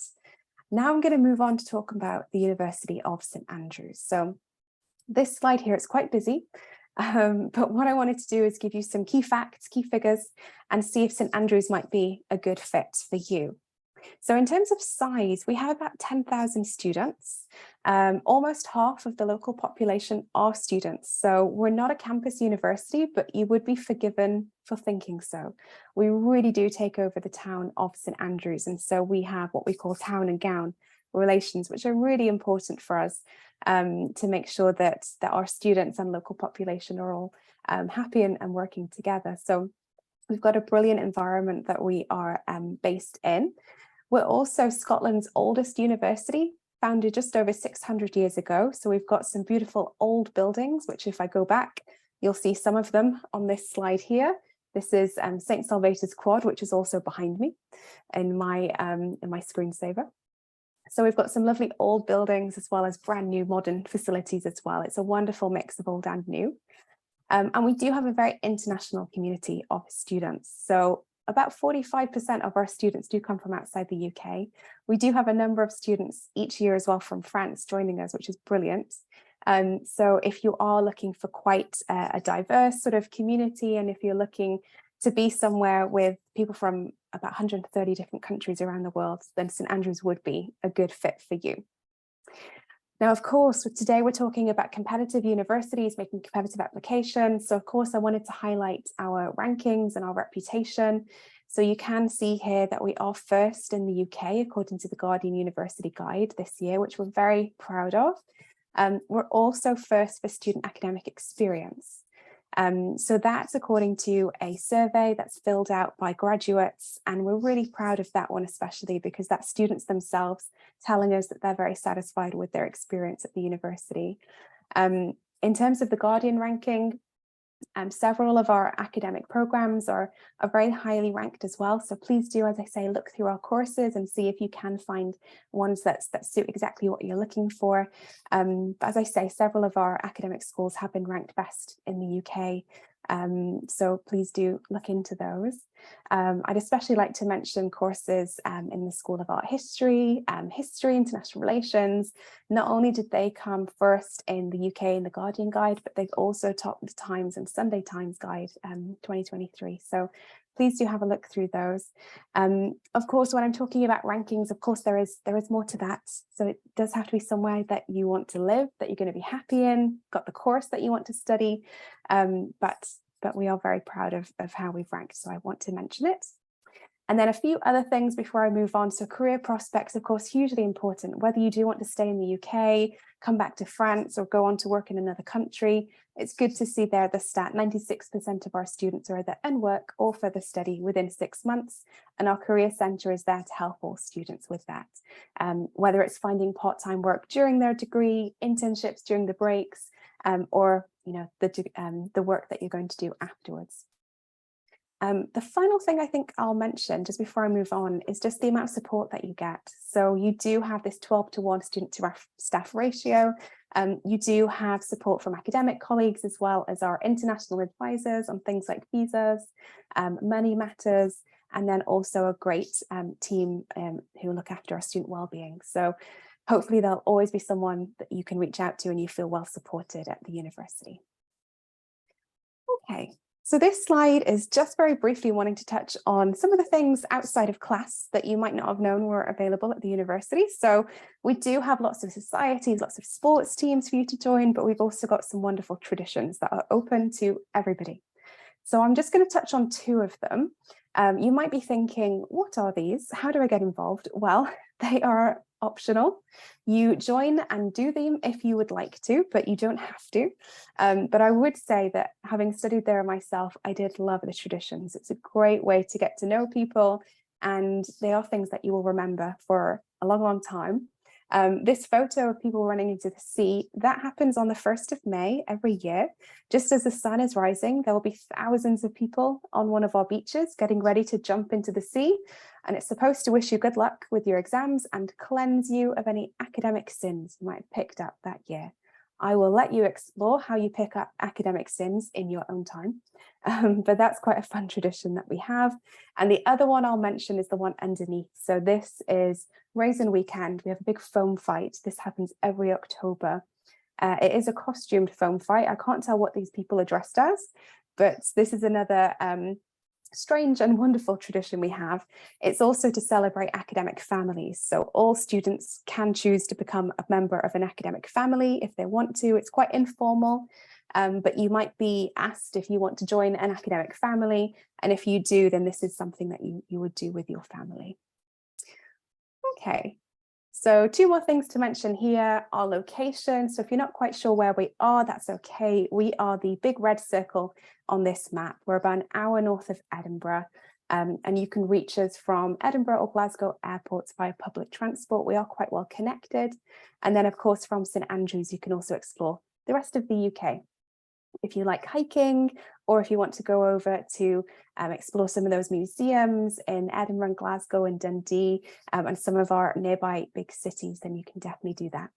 Now I'm going to move on to talk about the University of St Andrews. So this slide here, it's quite busy. But what I wanted to do is give you some key facts, key figures, and see if St Andrews might be a good fit for you. So in terms of size, we have about 10,000 students. Almost half of the local population are students. So we're not a campus university, but you would be forgiven for thinking so. We really do take over the town of St Andrews. And so we have what we call town and gown relations, which are really important for us to make sure that our students and local population are all happy and working together. So we've got a brilliant environment that we are based in. We're also Scotland's oldest university, founded just over 600 years ago. So we've got some beautiful old buildings, which if I go back, you'll see some of them on this slide here. This is St Salvator's Quad, which is also behind me in my screensaver. So we've got some lovely old buildings as well as brand new modern facilities as well. It's a wonderful mix of old and new. And we do have a very international community of students. So about 45% of our students do come from outside the UK. We do have a number of students each year as well from France joining us, which is brilliant. So if you are looking for quite a diverse sort of community, and if you're looking to be somewhere with people from about 130 different countries around the world, then St Andrews would be a good fit for you. Now, of course, today we're talking about competitive universities making competitive applications. So of course, I wanted to highlight our rankings and our reputation. So you can see here that we are first in the UK, according to the Guardian University Guide this year, which we're very proud of. We're also first for student academic experience. So that's according to a survey that's filled out by graduates, and we're really proud of that one, especially because that's students themselves telling us that they're very satisfied with their experience at the university. In terms of the Guardian ranking, several of our academic programs are very highly ranked as well. So please do, as I say, look through our courses and see if you can find ones that suit exactly what you're looking for. But as I say, several of our academic schools have been ranked best in the UK. So please do look into those. I'd especially like to mention courses in the School of Art History, International Relations. Not only did they come first in the UK in the Guardian Guide, but they've also topped the Times and Sunday Times Guide 2023. So please do have a look through those. Of course, when I'm talking about rankings, of course, there is more to that. So it does have to be somewhere that you want to live, that you're going to be happy in, got the course that you want to study. But we are very proud of how we've ranked, so I want to mention it. And then a few other things before I move on. So career prospects, of course, hugely important. Whether you do want to stay in the UK, come back to France, or go on to work in another country, it's good to see there the stat. 96% of our students are either in work or further study within 6 months. And our Career Centre is there to help all students with that. Whether it's finding part-time work during their degree, internships during the breaks, or the work that you're going to do afterwards. The final thing I think I'll mention just before I move on is just the amount of support that you get. So you do have this 12:1 student to staff ratio. You do have support from academic colleagues as well as our international advisors on things like visas, money matters, and then also a great team who look after our student wellbeing. So hopefully there'll always be someone that you can reach out to and you feel well supported at the university. Okay. So this slide is just very briefly wanting to touch on some of the things outside of class that you might not have known were available at the university. So we do have lots of societies, lots of sports teams for you to join, but we've also got some wonderful traditions that are open to everybody. So I'm just going to touch on two of them. You might be thinking, what are these? How do I get involved? Well, they are optional. You join and do them if you would like to, but you don't have to. But I would say that having studied there myself, I did love the traditions. It's a great way to get to know people, and they are things that you will remember for a long, long time. This photo of people running into the sea, that happens on the 1st of May every year. Just as the sun is rising, there will be thousands of people on one of our beaches getting ready to jump into the sea. And it's supposed to wish you good luck with your exams and cleanse you of any academic sins you might have picked up that year. I will let you explore how you pick up academic sins in your own time. But that's quite a fun tradition that we have. And the other one I'll mention is the one underneath. So this is Raisin Weekend. We have a big foam fight. This happens every October. It is a costumed foam fight. I can't tell what these people are dressed as, but this is another strange and wonderful tradition we have. It's also to celebrate academic families. So all students can choose to become a member of an academic family if they want to. It's quite informal, but you might be asked if you want to join an academic family. And if you do, then this is something that you would do with your family. Okay. So 2 more things to mention here, our location. So if you're not quite sure where we are, that's okay. We are the big red circle on this map. We're about an hour north of Edinburgh, and you can reach us from Edinburgh or Glasgow airports via public transport. We are quite well connected. And then of course from St Andrews, you can also explore the rest of the UK. If you like hiking, or if you want to go over to explore some of those museums in Edinburgh and Glasgow and Dundee and some of our nearby big cities, then you can definitely do that.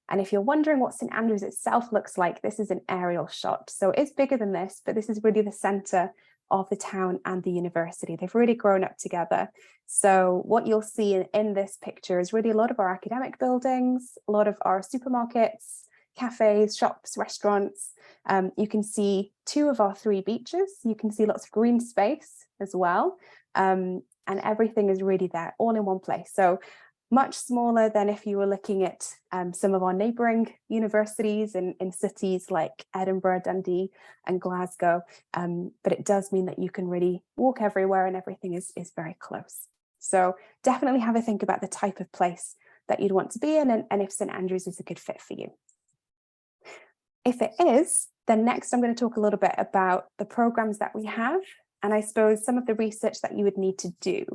And if you're wondering what St Andrews itself looks like, this is an aerial shot. So it's bigger than this, but this is really the centre of the town and the university. They've really grown up together. So what you'll see in this picture is really a lot of our academic buildings, a lot of our supermarkets, cafes, shops, restaurants. You can see 2 of our 3 beaches. You can see lots of green space as well. And everything is really there, all in one place. So much smaller than if you were looking at some of our neighbouring universities in cities like Edinburgh, Dundee and Glasgow. But it does mean that you can really walk everywhere and everything is very close. So definitely have a think about the type of place that you'd want to be in and if St Andrews is a good fit for you. If it is, then next I'm going to talk a little bit about the programs that we have and I suppose some of the research that you would need to do.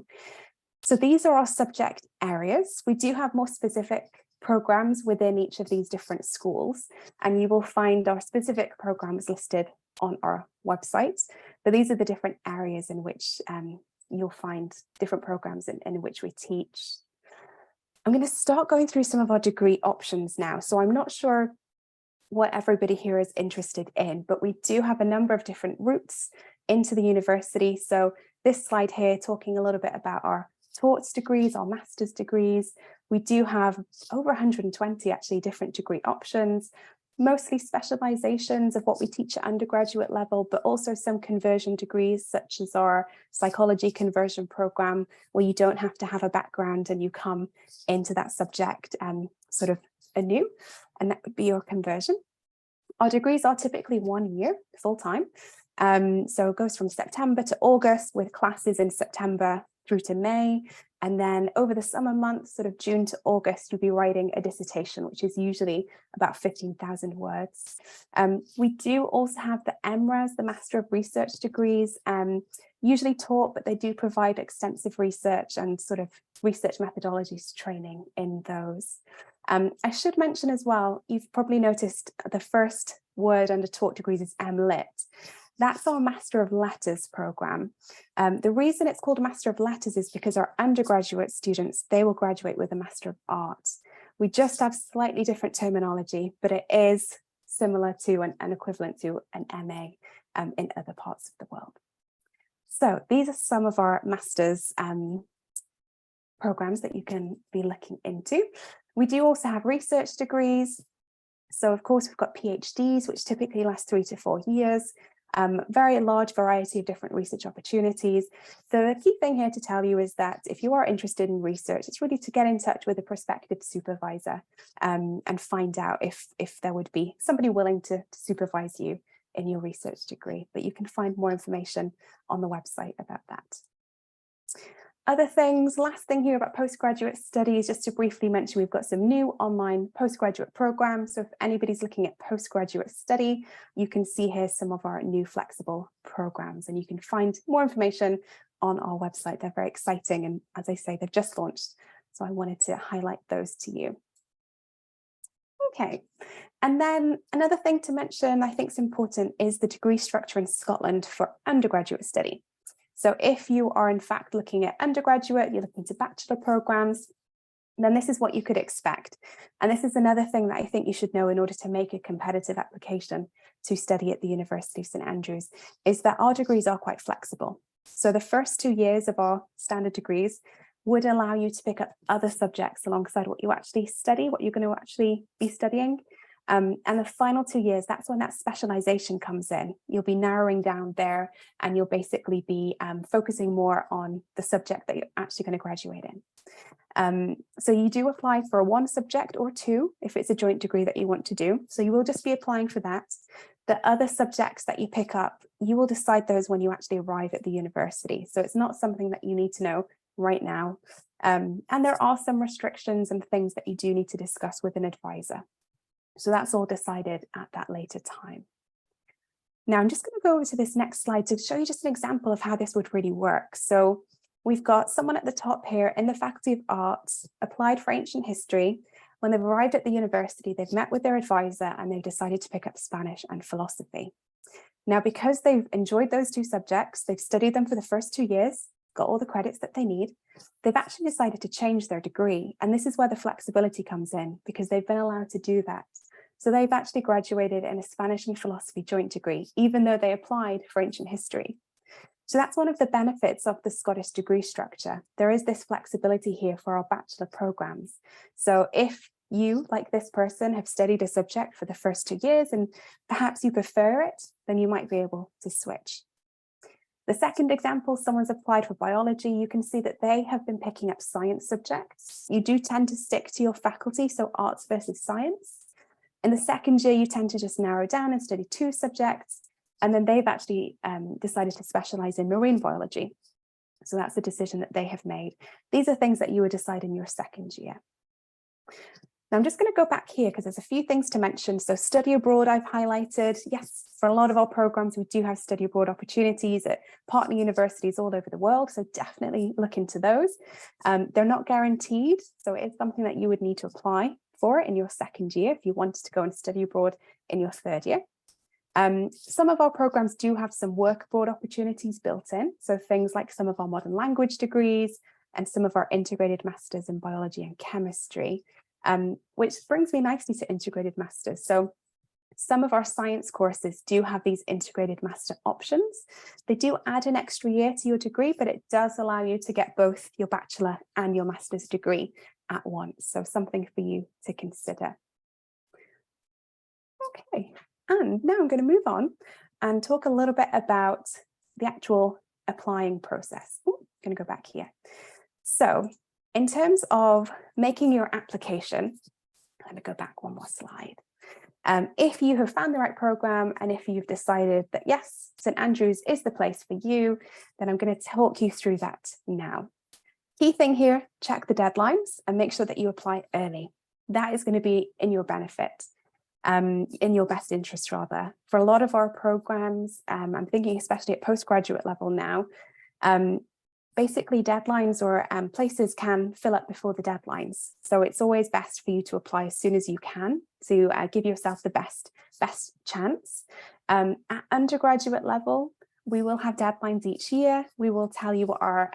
So these are our subject areas. We do have more specific programs within each of these different schools, and you will find our specific programs listed on our website. But these are the different areas in which you'll find different programs in which we teach. I'm going to start going through some of our degree options now. So I'm not sure what everybody here is interested in, but we do have a number of different routes into the university. So this slide here talking a little bit about our torts degrees, our master's degrees. We do have over 120 actually different degree options, mostly specializations of what we teach at undergraduate level, but also some conversion degrees such as our psychology conversion program, where you don't have to have a background and you come into that subject sort of anew, and that would be your conversion. Our degrees are typically 1 year full time. So it goes from September to August with classes in September through to May. And then over the summer months, sort of June to August, you'll be writing a dissertation, which is usually about 15,000 words. We do also have the MRAS, the Master of Research degrees, usually taught, but they do provide extensive research and sort of research methodologies training in those. I should mention as well, you've probably noticed the first word under taught degrees is MLit. That's our Master of Letters program. The reason it's called a Master of Letters is because our undergraduate students, they will graduate with a Master of Arts. We just have slightly different terminology, but it is similar to an equivalent to an MA in other parts of the world. So these are some of our Master's programs that you can be looking into. We do also have research degrees. So of course, we've got PhDs, which typically last 3 to 4 years. Very large variety of different research opportunities. The key thing here to tell you is that if you are interested in research, it's really to get in touch with a prospective supervisor and find out if there would be somebody willing to supervise you in your research degree, but you can find more information on the website about that. Other things, last thing here about postgraduate studies, just to briefly mention, we've got some new online postgraduate programs. So if anybody's looking at postgraduate study, you can see here some of our new flexible programs, and you can find more information on our website. They're very exciting, and as I say, they've just launched. So I wanted to highlight those to you. Okay, and then another thing to mention I think is important is the degree structure in Scotland for undergraduate study. So if you are in fact looking at undergraduate, you're looking to bachelor programs, then this is what you could expect. And this is another thing that I think you should know in order to make a competitive application to study at the University of St Andrews, is that our degrees are quite flexible. So the first 2 years of our standard degrees would allow you to pick up other subjects alongside what you actually study, what you're going to actually be studying. And the final 2 years, that's when that specialization comes in. You'll be narrowing down there, and you'll basically be focusing more on the subject that you're actually going to graduate in. So you do apply for one subject or two if it's a joint degree that you want to do. So you will just be applying for that. The other subjects that you pick up, you will decide those when you actually arrive at the university. So it's not something that you need to know right now. And there are some restrictions and things that you do need to discuss with an advisor. So that's all decided at that later time. Now I'm just going to go over to this next slide to show you just an example of how this would really work. So we've got someone at the top here in the Faculty of Arts, applied for ancient history. When they've arrived at the university, they've met with their advisor and they've decided to pick up Spanish and philosophy. Now, because they've enjoyed those two subjects, they've studied them for the first 2 years, got all the credits that they need, they've actually decided to change their degree. And this is where the flexibility comes in, because they've been allowed to do that. So they've actually graduated in a Spanish and philosophy joint degree, even though they applied for ancient history. So that's one of the benefits of the Scottish degree structure. There is this flexibility here for our bachelor programs. So if you, like this person, have studied a subject for the first 2 years and perhaps you prefer it, then you might be able to switch. The second example, someone's applied for biology. You can see that they have been picking up science subjects. You do tend to stick to your faculty, so arts versus science. In the second year, you tend to just narrow down and study 2 subjects. And then they've actually decided to specialize in marine biology. So that's a decision that they have made. These are things that you would decide in your second year. Now I'm just going to go back here because there's a few things to mention. So study abroad I've highlighted. Yes, for a lot of our programs, we do have study abroad opportunities at partner universities all over the world. So definitely look into those. They're not guaranteed. So it is something that you would need to apply for in your second year if you wanted to go and study abroad in your third year. Some of our programs do have some work abroad opportunities built in. So things like some of our modern language degrees and some of our integrated masters in biology and chemistry, which brings me nicely to integrated masters. So some of our science courses do have these integrated master options. They do add an extra year to your degree, but it does allow you to get both your bachelor and your master's degree at once. So something for you to consider. Okay. And now I'm going to move on and talk a little bit about the actual applying process. I'm going to go back here. So in terms of making your application, let me go back one more slide. If you have found the right program and if you've decided that, yes, St Andrews is the place for you, then I'm going to talk you through that now. Key thing here, check the deadlines and make sure that you apply early. That is going to be in your benefit. In your best interest rather. For a lot of our programs, I'm thinking especially at postgraduate level now, basically deadlines or places can fill up before the deadlines. So it's always best for you to apply as soon as you can to give yourself the best chance. At undergraduate level, we will have deadlines each year. We will tell you what our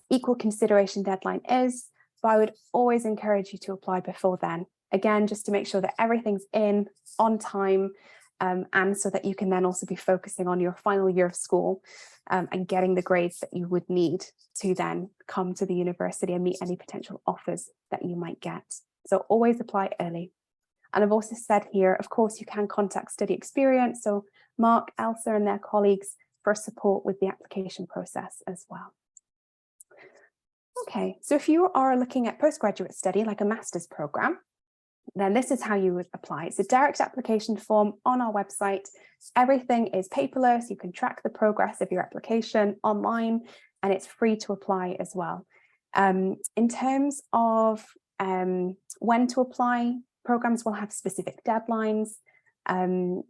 equal consideration deadline is, but I would always encourage you to apply before then. Again, just to make sure that everything's in on time and so that you can then also be focusing on your final year of school and getting the grades that you would need to then come to the university and meet any potential offers that you might get. So always apply early. And I've also said here, of course, you can contact Study Experience. So Mark, Elsa and their colleagues for support with the application process as well. Okay, so if you are looking at postgraduate study like a master's program, then this is how you would apply. It's a direct application form on our website. Everything is paperless. You can track the progress of your application online, and it's free to apply as well. In terms of when to apply, programs will have specific deadlines.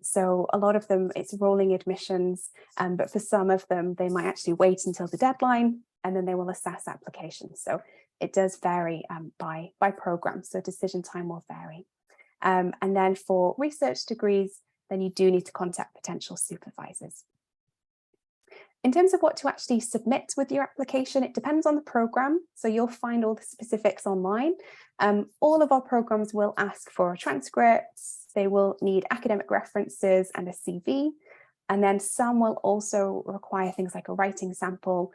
So a lot of them, it's rolling admissions, but for some of them, they might actually wait until the deadline and then they will assess applications. So it does vary by program, so decision time will vary. And then for research degrees, then you do need to contact potential supervisors. In terms of what to actually submit with your application, it depends on the program. So you'll find all the specifics online. All of our programs will ask for transcripts. They will need academic references and a CV. And then some will also require things like a writing sample,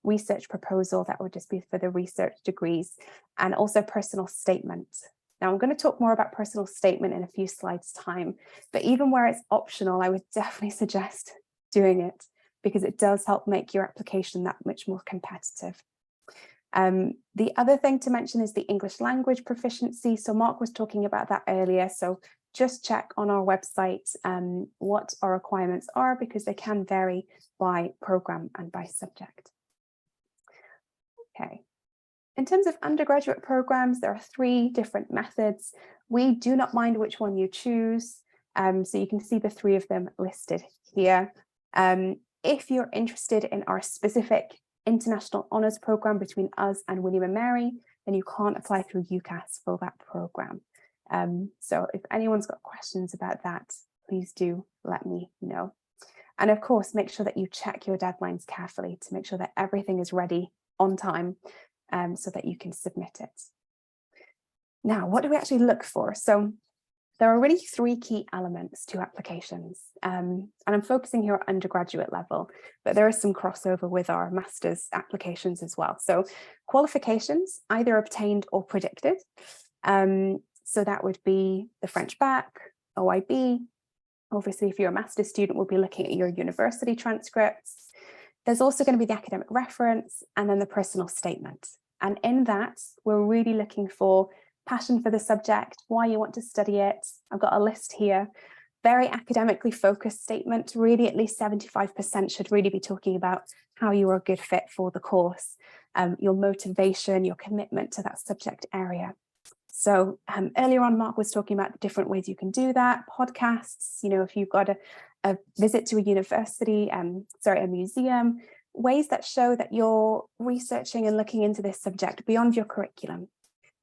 research proposal, that would just be for the research degrees, and also personal statement. Now, I'm going to talk more about personal statement in a few slides' time, but even where it's optional, I would definitely suggest doing it because it does help make your application that much more competitive. The other thing to mention is the English language proficiency. So Mark was talking about that earlier. So just check on our website what our requirements are, because they can vary by program and by subject. Okay. In terms of undergraduate programs, there are 3 different methods. We do not mind which one you choose. So you can see the 3 of them listed here. If you're interested in our specific international honours program between us and William & Mary, then you can't apply through UCAS for that program. So if anyone's got questions about that, please do let me know. And of course, make sure that you check your deadlines carefully to make sure that everything is ready on time so that you can submit it. Now, what do we actually look for? So there are really 3 key elements to applications, and I'm focusing here at undergraduate level, but there is some crossover with our master's applications as well. So qualifications, either obtained or predicted. So that would be the French Bac, OIB. Obviously, if you're a master's student, we'll be looking at your university transcripts. There's also going to be the academic reference and then the personal statement. And in that, we're really looking for passion for the subject, why you want to study it. I've got a list here. Very academically focused statement, really at least 75% should really be talking about how you are a good fit for the course, your motivation, your commitment to that subject area. So earlier on, Mark was talking about the different ways you can do that. Podcasts, you know, if you've got a visit to a university, a museum, ways that show that you're researching and looking into this subject beyond your curriculum.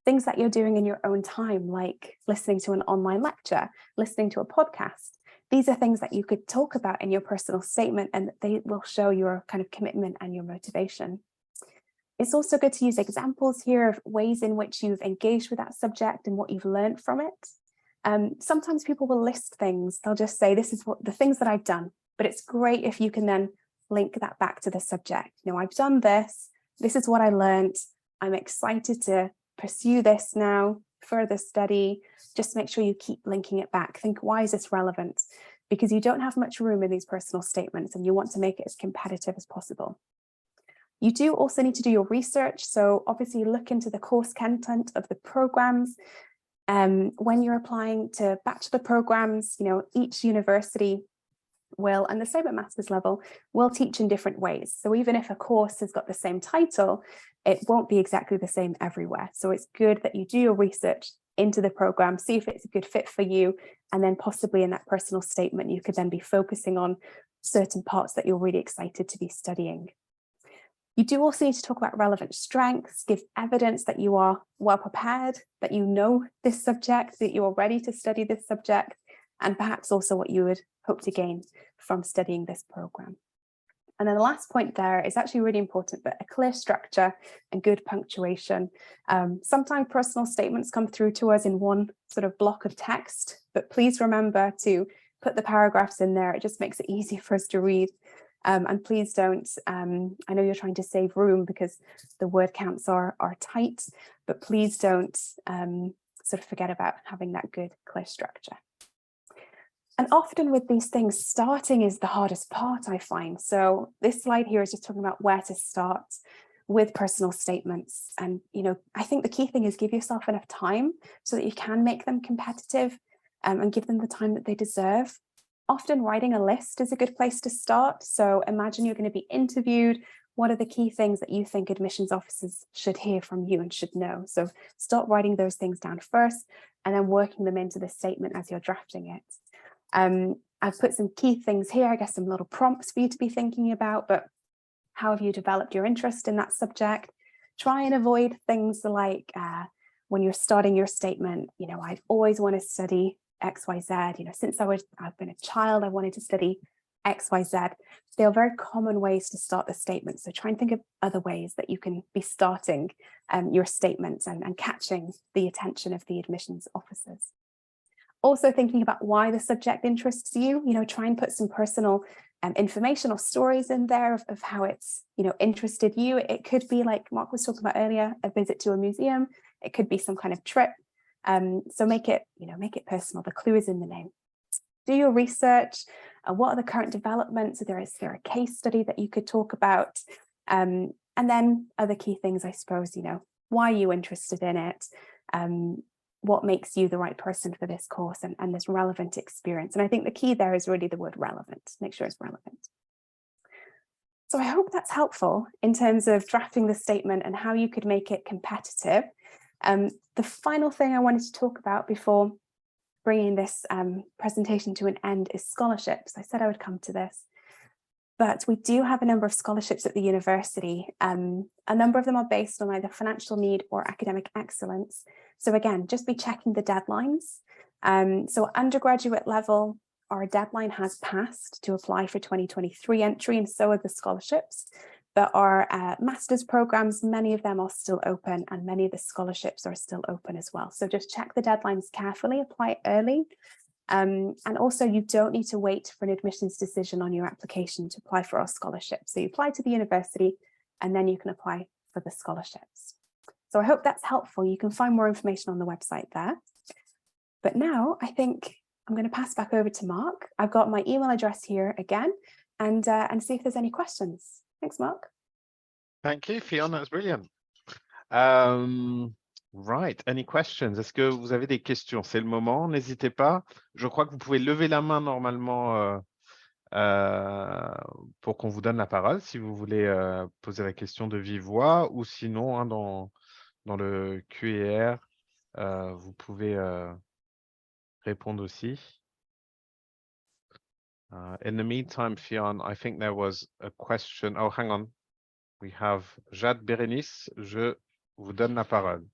Things that you're doing in your own time, like listening to an online lecture, listening to a podcast. These are things that you could talk about in your personal statement, and they will show your kind of commitment and your motivation. It's also good to use examples here of ways in which you've engaged with that subject and what you've learned from it. Sometimes people will list things. They'll just say, this is what the things that I've done, but it's great if you can then link that back to the subject. You know, I've done this. This is what I learned. I'm excited to pursue this now, further study. Just make sure you keep linking it back. Think, why is this relevant? Because you don't have much room in these personal statements and you want to make it as competitive as possible. You do also need to do your research. So obviously look into the course content of the programs. When you're applying to bachelor programs, you know, each university will, and the same at master's level, will teach in different ways. So even if a course has got the same title, it won't be exactly the same everywhere. So it's good that you do your research into the program, see if it's a good fit for you, and then possibly in that personal statement, you could then be focusing on certain parts that you're really excited to be studying. You do also need to talk about relevant strengths, give evidence that you are well prepared, that you know this subject, that you are ready to study this subject, and perhaps also what you would hope to gain from studying this program. And then the last point there is actually really important, but a clear structure and good punctuation. Sometimes personal statements come through to us in one sort of block of text, but please remember to put the paragraphs in there. It just makes it easier for us to read. And please don't, I know you're trying to save room because the word counts are tight, but please don't sort of forget about having that good, clear structure. And often with these things, starting is the hardest part, I find. So this slide here is just talking about where to start. with personal statements. And, you know, I think the key thing is give yourself enough time so that you can make them competitive and give them the time that they deserve. Often writing a list is a good place to start. So imagine you're going to be interviewed. What are the key things that you think admissions officers should hear from you and should know? So start writing those things down first and then working them into the statement as you're drafting it. I've put some key things here, I guess some little prompts for you to be thinking about, but how have you developed your interest in that subject? Try and avoid things like when you're starting your statement, you know, I've always wanted to study XYZ, you know, since I've been a child, I wanted to study XYZ. They are very common ways to start the statement. So try and think of other ways that you can be starting your statements and catching the attention of the admissions officers. Also thinking about why the subject interests you, you know, try and put some personal information or stories in there of how it's, you know, interested you. It could be like Mark was talking about earlier, a visit to a museum. It could be some kind of trip. So make it, you know, make it personal. The clue is in the name. Do your research. What are the current developments? Is there a case study that you could talk about? And then other key things, I suppose, you know, why are you interested in it? What makes you the right person for this course and this relevant experience. And I think the key there is really the word relevant. Make sure it's relevant. So I hope that's helpful in terms of drafting the statement and how you could make it competitive. The final thing I wanted to talk about before bringing this presentation to an end is scholarships. I said I would come to this, but we do have a number of scholarships at the university. A number of them are based on either financial need or academic excellence. So again, just be checking the deadlines. So undergraduate level, our deadline has passed to apply for 2023 entry, and so are the scholarships. But our master's programs, many of them are still open, and many of the scholarships are still open as well. So just check the deadlines carefully, apply early. And also you don't need to wait for an admissions decision on your application to apply for our scholarship. So you apply to the university and then you can apply for the scholarships. So I hope that's helpful. You can find more information on the website there. But now I think I'm going to pass back over to Mark. I've got my email address here again and see if there's any questions. Thanks, Mark. Thank you, Fiona. That was brilliant. Right, any questions? Est-ce que vous avez des questions? C'est le moment, n'hésitez pas. Je crois que vous pouvez lever la main normalement pour qu'on vous donne la parole si vous voulez poser la question de vive voix, ou sinon hein, dans le Q&A, vous pouvez répondre aussi. In the meantime, Fiona, I think there was a question. Oh, hang on. We have Jade Bérénice. Je vous donne la parole.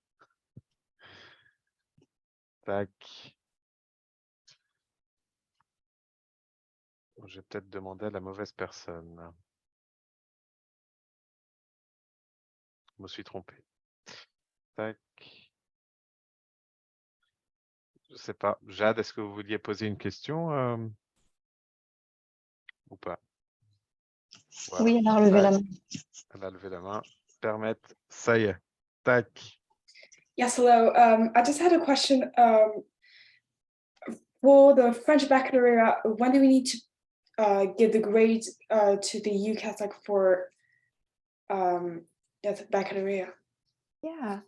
Tac. J'ai peut-être demandé à la mauvaise personne. Je me suis trompé. Tac. Je sais pas. Jade, est-ce que vous vouliez poser une question ou pas? Voilà. Oui, elle a levé la main. Elle a levé la main. Permettre. Ça y est. Tac. Yes, hello. I just had a question. For the French baccalaureate, when do we need to give the grades to the UCAS, like for the baccalaureate? Yeah.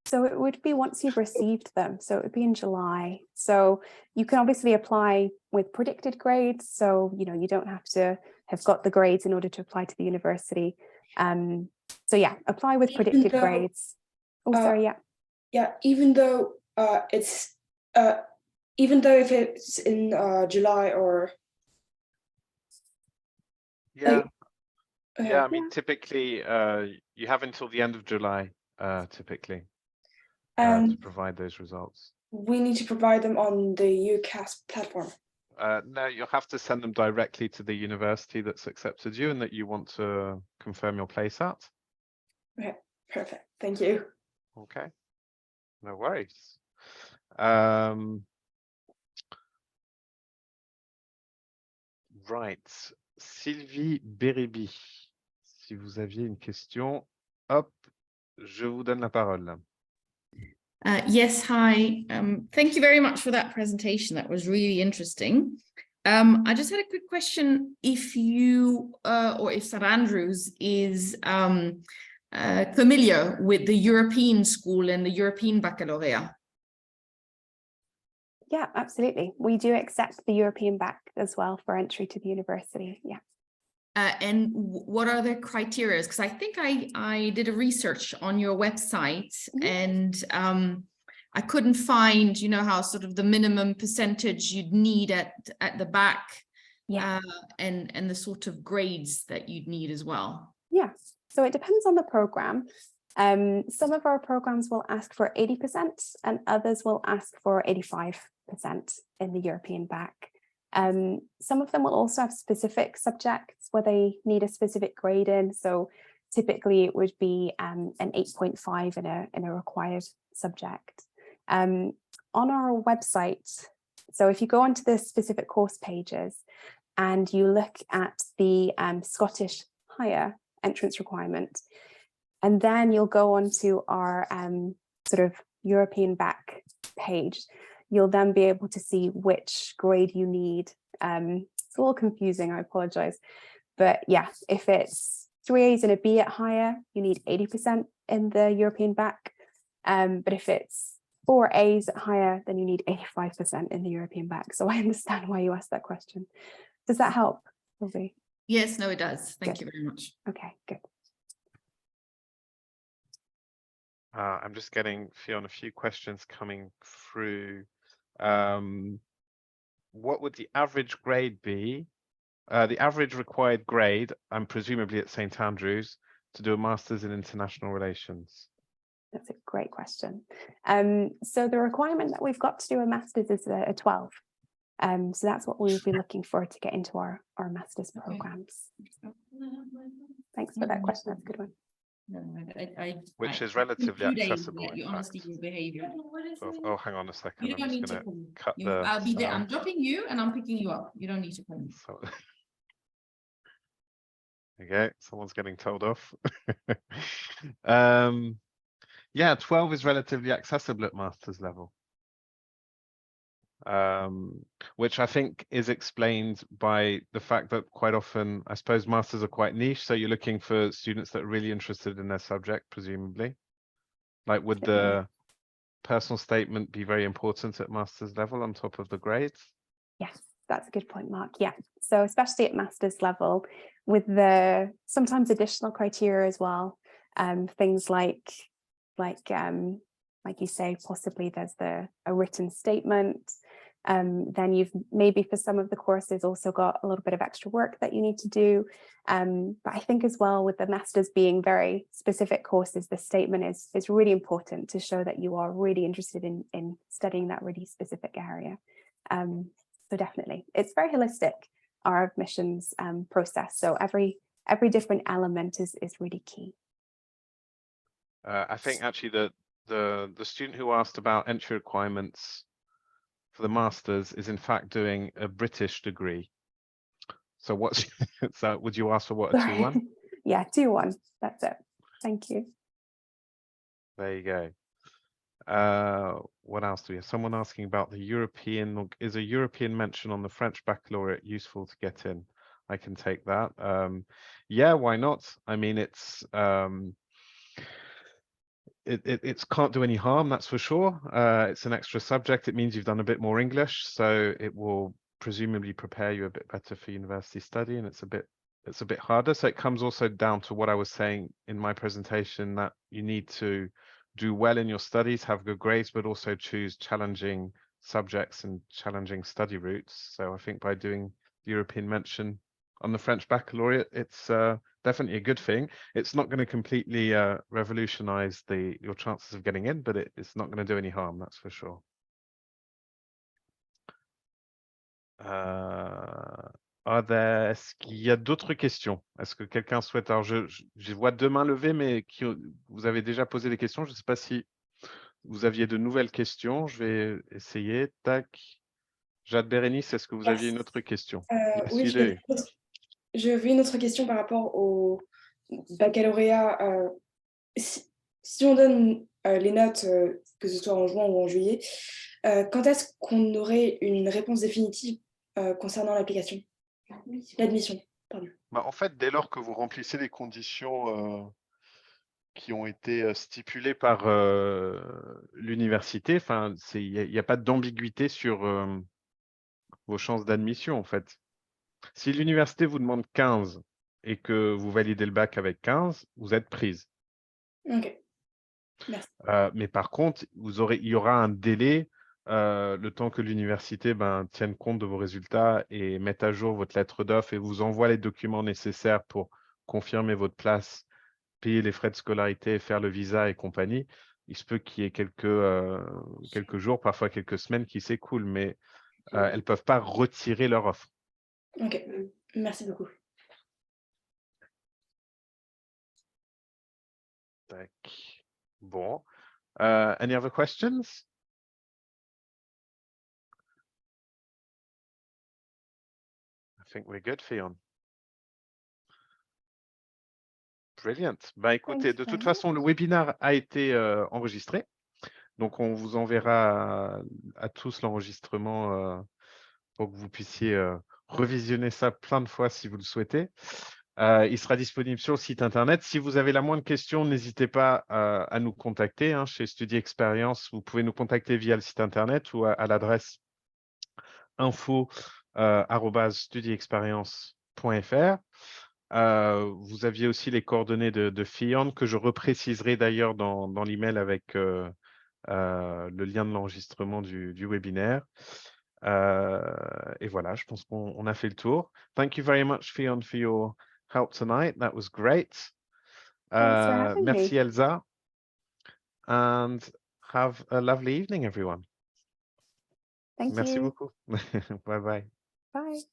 So it would be once you've received them. So it would be in July. So you can obviously apply with predicted grades. So, you know, you don't have to have got the grades in order to apply to the university. So yeah, apply with predicted grades. Oh, sorry, yeah. Yeah, even though if it's in July or. Yeah. Yeah, I mean, typically you have until the end of July, typically, to provide those results. We need to provide them on the UCAS platform. No, you'll have to send them directly to the university that's accepted you and that you want to confirm your place at. Okay, perfect. Thank you. Okay, no worries. Right, Sylvie Bérébi, si vous aviez une question, hop, je vous donne la parole. Yes, hi. Thank you very much for that presentation. That was really interesting. I just had a quick question. If you or if St Andrews is familiar with the European school and the European baccalaureate? Yeah, absolutely. We do accept the European bac as well for entry to the university. Yeah. And what are the criteria? Because I think I did a research on your website and I couldn't find, you know, how sort of the minimum percentage you'd need at the back and the sort of grades that you'd need as well. Yeah, so it depends on the program. Some of our programs will ask for 80% and others will ask for 85% in the European bac. Some of them will also have specific subjects where they need a specific grade in. So typically it would be an 8.5 in a required subject. On our website, so if you go onto the specific course pages and you look at the Scottish Higher entrance requirement, and then you'll go onto our sort of European bac page, you'll then be able to see which grade you need. It's a little confusing, I apologize. But yeah, if it's 3 A's and a B at higher, you need 80% in the European bac. But if it's 4 A's at higher, then you need 85% in the European bac. So I understand why you asked that question. Does that help, Sylvie? Yes, no, it does. Thank you very much. Okay, good. I'm just getting, Fiona, a few questions coming through. What would the average grade be? The average required grade, presumably at St. Andrews, to do a Master's in International Relations? That's a great question. So the requirement that we've got to do a Master's is a 12. So that's what we would be looking for to get into our Master's programs. Thanks for that question. That's a good one. No, Which is relatively accessible. You honestly your behavior. Oh, hang on a second. You don't need to cut I'll be there. I'm dropping you and I'm picking you up. You don't need to call me. So... Okay, someone's getting told off. Yeah, 12 is relatively accessible at master's level. Which I think is explained by the fact that quite often, I suppose masters are quite niche, so you're looking for students that are really interested in their subject, presumably. Like, would the personal statement be very important at master's level on top of the grades? Yes, that's a good point, Mark. Yeah, so especially at master's level, with the sometimes additional criteria as well, things like you say, possibly there's a written statement. Then you've maybe for some of the courses also got a little bit of extra work that you need to do. But I think as well with the masters being very specific courses, the statement is really important to show that you are really interested in studying that really specific area. So definitely, it's very holistic, our admissions process. So every different element is really key. I think actually the student who asked about entry requirements for the masters is in fact doing a British degree. So what's so would you ask for what, a 2-1? Yeah, 2-1. That's it. Thank you. There you go. What else do we have? Someone asking about the European, is a European mention on the French baccalaureate useful to get in? I can take that. Yeah, why not? I mean, it's can't do any harm, that's for sure. It's an extra subject. It means you've done a bit more English, so it will presumably prepare you a bit better for university study, and it's a bit harder. So it comes also down to what I was saying in my presentation, that you need to do well in your studies, have good grades, but also choose challenging subjects and challenging study routes. So I think by doing the European mention on the French baccalaureate, it's definitely a good thing. It's not going to completely revolutionize your chances of getting in, but it's not going to do any harm, that's for sure. Est-ce qu'il y a d'autres questions? Est-ce que quelqu'un souhaite? Alors, je vois 2 mains levées, mais vous avez déjà posé des questions. Je ne sais pas si vous aviez de nouvelles questions. Je vais essayer. Tac. Jade Bérénice, est-ce que vous aviez une autre question? Oui, je veux une autre question par rapport au baccalauréat. Si on donne les notes, que ce soit en juin ou en juillet, quand est-ce qu'on aurait une réponse définitive concernant l'application? L'admission, pardon. Bah, en fait, dès lors que vous remplissez les conditions qui ont été stipulés par l'université. Enfin, il n'y a pas d'ambiguïté sur vos chances d'admission, en fait. Si l'université vous demande 15 et que vous validez le bac avec 15, vous êtes prise. Ok. Merci. Mais par contre, il y aura un délai, le temps que l'université tienne compte de vos résultats et mette à jour votre lettre d'offre et vous envoie les documents nécessaires pour confirmer votre place, payer les frais de scolarité, faire le visa et compagnie. Il se peut qu'il y ait quelques jours, parfois quelques semaines qui s'écoulent, mais elles ne peuvent pas retirer leur offre. Ok. Merci beaucoup. Tac. Bon. Any other questions? I think we're good, Fionn. Brilliant. Écoutez, de toute façon, le webinaire a été enregistré. Donc, on vous enverra à tous l'enregistrement pour que vous puissiez revisionner ça plein de fois si vous le souhaitez. Il sera disponible sur le site internet. Si vous avez la moindre question, n'hésitez pas à nous contacter chez Studi Experience. Vous pouvez nous contacter via le site internet ou à l'adresse info@studiexperience.fr. Vous aviez aussi les coordonnées de Fionn que je repréciserai d'ailleurs dans l'email avec le lien de l'enregistrement du webinaire. Et voilà, je pense qu'on a fait le tour. Thank you very much, Fionn, for your help tonight. That was great. Thanks for having Merci, me. Elsa. And have a lovely evening, everyone. Thank Merci you. beaucoup. Bye bye. Bye.